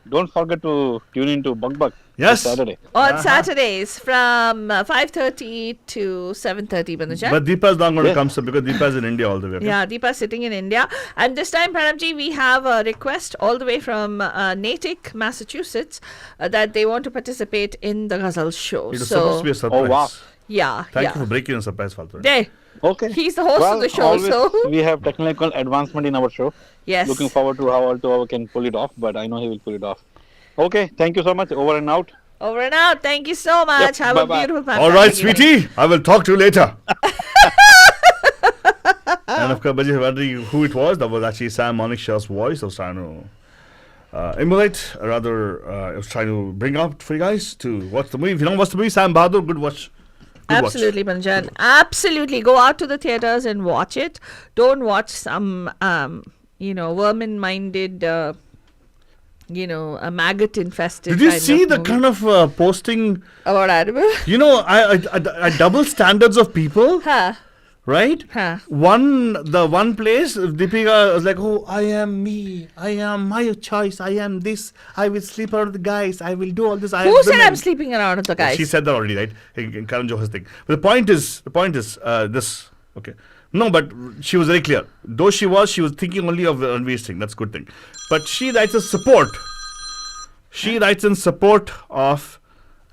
don't forget to tune into Bak Bak. Yes. Saturday. On Saturdays from 5:30 to 7:30, Banuja. But Deepa's not going to come, because Deepa's in India all the way. Okay? Yeah, Deepa's sitting in India. And this time, Pranabji, we have a request all the way from Natick, Massachusetts, that they want to participate in the Ghazal show. It was supposed to be a surprise. Oh, wow. Yeah. Thank you for breaking the surprise, Faltu. There. Okay. He's the host of the show, so. We have technical advancement in our show. Yes. Looking forward to how Altu can pull it off, but I know he will pull it off. Okay, thank you so much. Over and out. Over and out. Thank you so much. Yep, have bye-bye. a beautiful All right, sweetie. I will talk to you later. And of course, you're wondering who it was. That was actually Sam Monishaw's voice. I was trying to emulate, I was trying to bring up for you guys to watch the movie. If you don't watch the movie, Sam Bahadur, good watch. Absolutely, Banjan. Absolutely. Go out to the theaters and watch it. Don't watch some, vermin-minded, a maggot-infested. Did you see the kind of posting about animal? I double standards of people. Huh. Right? Huh. The one place, Deepika was like, oh, I am me. I am my choice. I am this. I will sleep around with the guys. I will do all this. Who said I'm sleeping around with the guys? She said that already, right? In Karan Johar's thing. But the point is this. Okay. No, but she was very clear. Though she was thinking only of Ranveer's thing. That's a good thing. But she writes in support. She writes in support of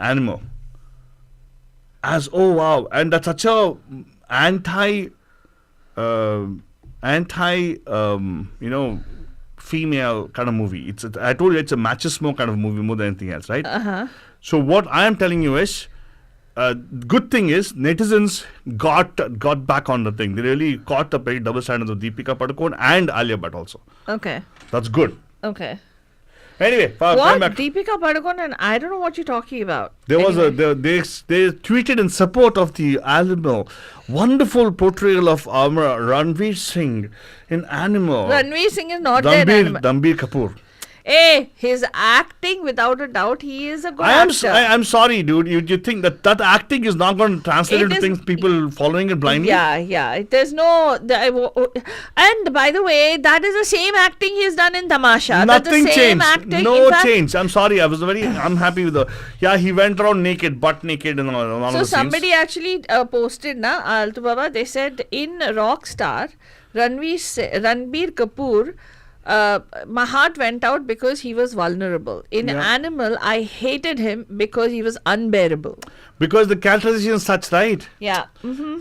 Animo. As, oh wow. And that's such a female kind of movie. I told you it's a machismo kind of movie more than anything else, right? So what I am telling you is, good thing is netizens got back on the thing. They really caught the very double standards of Deepika Padukone and Alia Bhatt also. Okay. That's good. Okay. Anyway, What? coming back. Deepika Padukone, and I don't know what you're talking about. There was Anyway. they tweeted in support of the Animal. Wonderful portrayal of Ranveer Singh in Animal. Ranveer Singh is not there. in Animal. Ranbir Kapoor. Hey, his acting, without a doubt, he is a good actor. I'm sorry, dude. You think that acting is not going to translate It into is- things people following it blindly? Yeah. There's no. And by the way, that is the same acting he's done in Tamasha. That's Nothing the same changed. acting. No In fact, change. I'm sorry. I'm happy with the. Yeah, he went around naked, butt naked, and all of So the somebody scenes. actually posted, na, Altu Baba, they said in Rockstar, Ranbir Kapoor, my heart went out because he was vulnerable. In Yeah. Animal, I hated him because he was unbearable. Because the characterization is such, right? Yeah.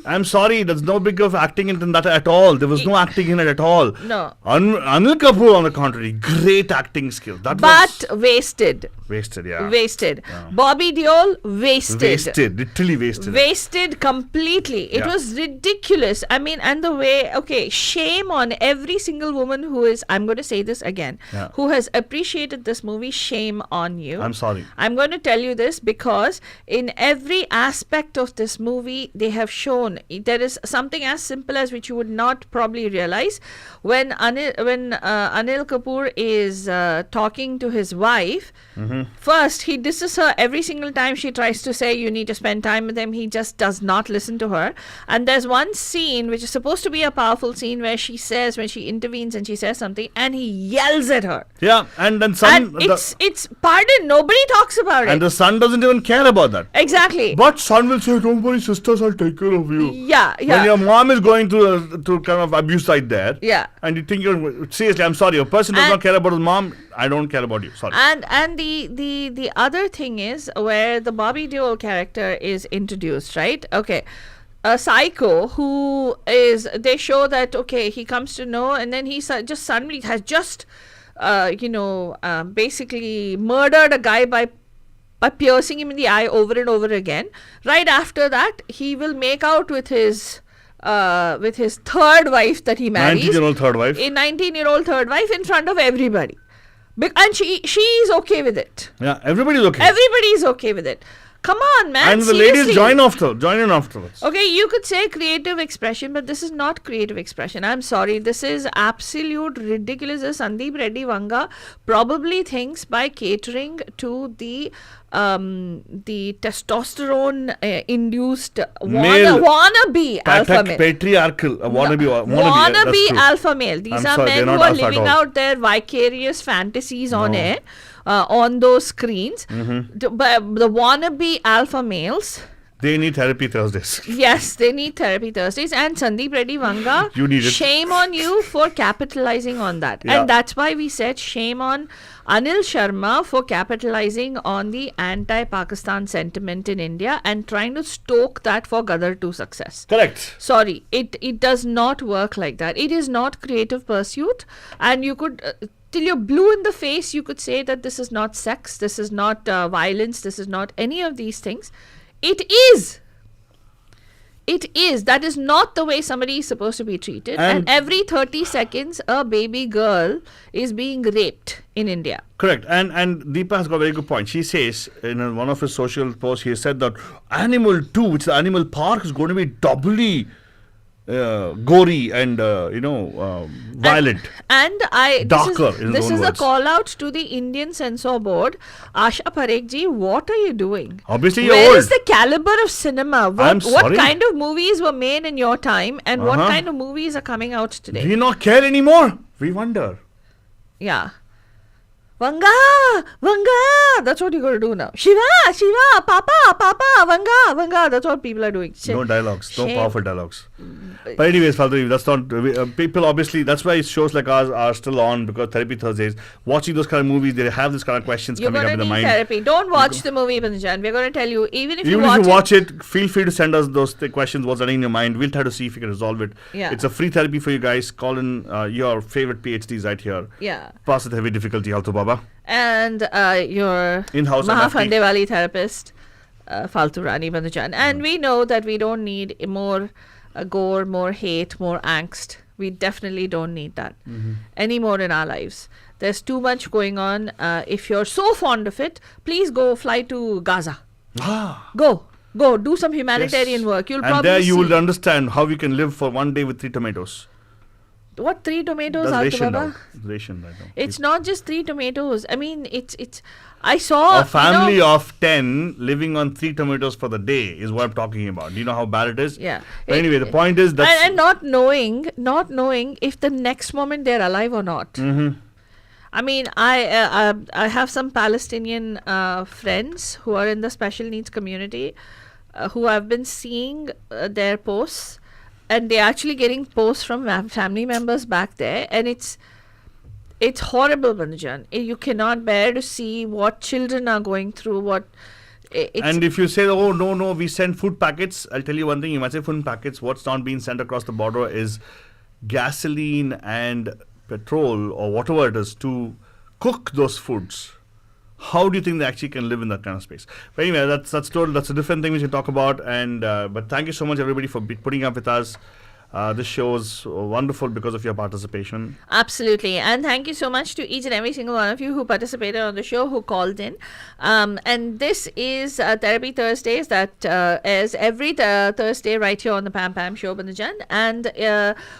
I'm sorry, there's no big of acting in that at all. There was no acting in it at all. No. Anil Kapoor, on the contrary, great acting skill. That But was wasted. wasted, yeah. Wasted. Bobby Deol, wasted. Wasted, literally wasted. Wasted completely. It Yeah. was ridiculous. I mean, and the way, okay, shame on every single woman who is, I'm going to say this again, Yeah. who has appreciated this movie. Shame on you. I'm sorry. I'm going to tell you this because in every aspect of this movie, they have shown there is something as simple as which you would not probably realize. When Anil Kapoor is talking to his wife, first he disses her every single time she tries to say you need to spend time with him. He just does not listen to her. And there's one scene which is supposed to be a powerful scene where she says, when she intervenes and she says something, and he yells at her. Yeah, and then son. And it's pardon, nobody talks about And it. the son doesn't even care about that. Exactly. But son will say, "Don't worry, sisters, I'll take care of you." Yeah. When your mom is going through kind of abuse side there, Yeah. and you think you're seriously, I'm sorry, a person does And- not care about his mom. I don't care about you. Sorry. And the other thing is where the Bobby Deol character is introduced, right? Okay. A psycho who is, they show that, okay, he comes to know, and then he just suddenly has just, basically murdered a guy by piercing him in the eye over and over again. Right after that, he will make out with his third wife that he marries. 19-year-old third wife. A 19-year-old third wife in front of everybody. And she is okay with it. Yeah, everybody's okay. Everybody is okay with it. Come on, man. And the seriously. ladies join in afterwards. Okay, you could say creative expression, but this is not creative expression. I'm sorry. This is absolute ridiculous. Sandeep Reddy Vanga probably thinks by catering to the testosterone induced Male. wannabe alpha male. Patriarchal, wannabe Wannabe that's true. alpha male. These I'm are sorry, they're men who not are alpha at living all. out their vicarious fantasies on air, on those screens. But the wannabe alpha males, They need therapy Thursdays. yes, they need therapy Thursdays. And Sandeep Reddy Vanga, You need it. shame on you for capitalizing on that. Yeah. And that's why we said shame on Anil Sharma for capitalizing on the anti-Pakistan sentiment in India and trying to stoke that for Gadar 2 success. Correct. Sorry, it does not work like that. It is not creative pursuit, and you could till you're blue in the face, you could say that this is not sex, this is not violence, this is not any of these things. It is. That is not the way somebody is supposed to be treated. And every 30 seconds, a baby girl is being raped in India. Correct. And Deepa has got a very good point. She says in one of his social posts, he said that Animal 2, which is the Animal Park, is going to be doubly gory and violent. And Darker in his this own is a words. call out to the Indian censor board. Asha Parekh ji, what are you doing? Obviously you're Where old. is the caliber of cinema? I'm What sorry. kind of movies were made in your time, and what Uh-huh. kind of movies are coming out today? Do you not care anymore? We wonder. Yeah. Vanga! That's what you got to do now. Shiva! Papa! Vanga! That's what people are doing. No dialogues. No Shame. powerful dialogues. But anyways, Faldu, that's not... people obviously... That's why shows like ours are still on, because Therapy Thursdays, watching those kind of movies, they have this kind of questions You're coming going up to in the need mind. therapy. Don't watch the movie, Banjan. We're going to tell you, even if you watch it, feel free to send us those questions, what's running in your mind. We'll try to see if we can resolve it. Yeah. It's a free therapy for you guys. Call in your favorite PhDs right here. Yeah. Pass with heavy difficulty, Alto Baba. Baba. And your In-house Mahafande Wali therapist, Faltu Rani Bandhujan. And we know that we don't need more gore, more hate, more angst. We definitely don't need that anymore in our lives. There's too much going on. If you're so fond of it, please go fly to Gaza. Go, do some humanitarian work. You'll probably there you will understand how you can live for one day with 3 tomatoes. What 3 tomatoes, That's ration Baba? now. Ration right now. It's not just 3 tomatoes. I mean, it's. I saw a family of 10 living on 3 tomatoes for the day is what I'm talking about. Do you know how bad it is? Yeah. But anyway, the point is that and not knowing if the next moment they're alive or not. I mean, I have some Palestinian friends who are in the special needs community who have been seeing their posts, and they're actually getting posts from family members back there, and it's horrible, Bandhujan. You cannot bear to see what children are going through. And if you say, oh, no, we send food packets, I'll tell you one thing. You might say food packets. What's not being sent across the border is gasoline and petrol or whatever it is to cook those foods. How do you think they actually can live in that kind of space? But anyway, that's a different thing we should talk about. And but thank you so much, everybody, for putting up with us. This show is wonderful because of your participation. Absolutely. And thank you so much to each and every single one of you who participated on the show, who called in. And this is Therapy Thursdays that airs every Thursday right here on the Pam Pam Show, Bandhujan. And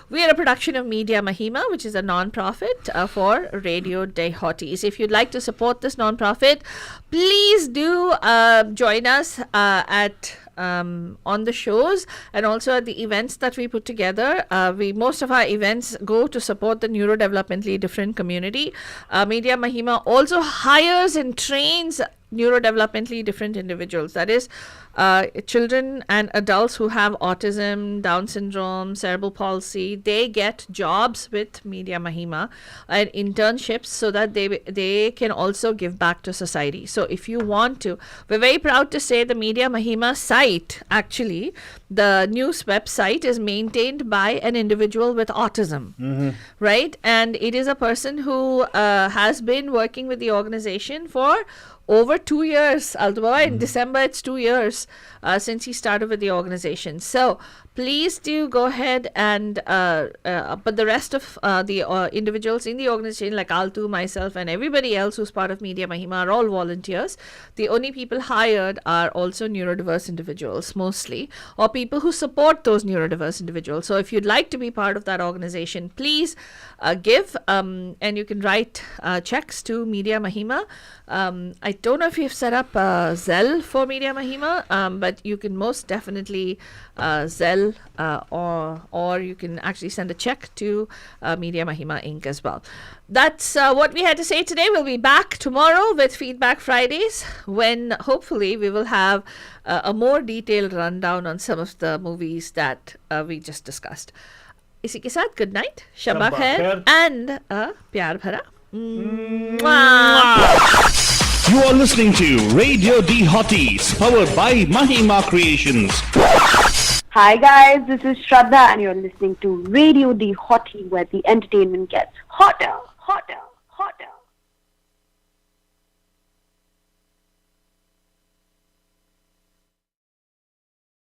we are a production of Media Mahima, which is a non-profit for Radio Day Hotties. If you'd like to support this non-profit, please do join us at on the shows and also at the events that we put together. Most of our events go to support the neurodevelopmentally different community. Media Mahima also hires and trains neurodevelopmentally different individuals. That is, children and adults who have autism, Down syndrome, cerebral palsy. They get jobs with Media Mahima and internships so that they can also give back to society. So if you want to, we're very proud to say the Media Mahima site, actually, the news website is maintained by an individual with autism, right? And it is a person who has been working with the organization for over 2 years, Altubaba. In December, it's 2 years since he started with the organization. So please do go ahead and, but the rest of the individuals in the organization, like Altu, myself, and everybody else who's part of Media Mahima are all volunteers. The only people hired are also neurodiverse individuals, mostly, or people who support those neurodiverse individuals. So if you'd like to be part of that organization, please give, and you can write checks to Media Mahima. I don't know if you've set up Zelle for Media Mahima, but you can most definitely Zelle or you can actually send a check to Media Mahima Inc. as well. That's what we had to say today. We'll be back tomorrow with Feedback Fridays, when hopefully we will have a more detailed rundown on some of the movies that we just discussed. इसी के साथ good night, शब्बा खैर and प्यार भरा. You are listening to Radio D Hotties, powered by Mahima Creations. Hi guys, this is Shraddha and you're listening to Radio D Hottie, where the entertainment gets hotter.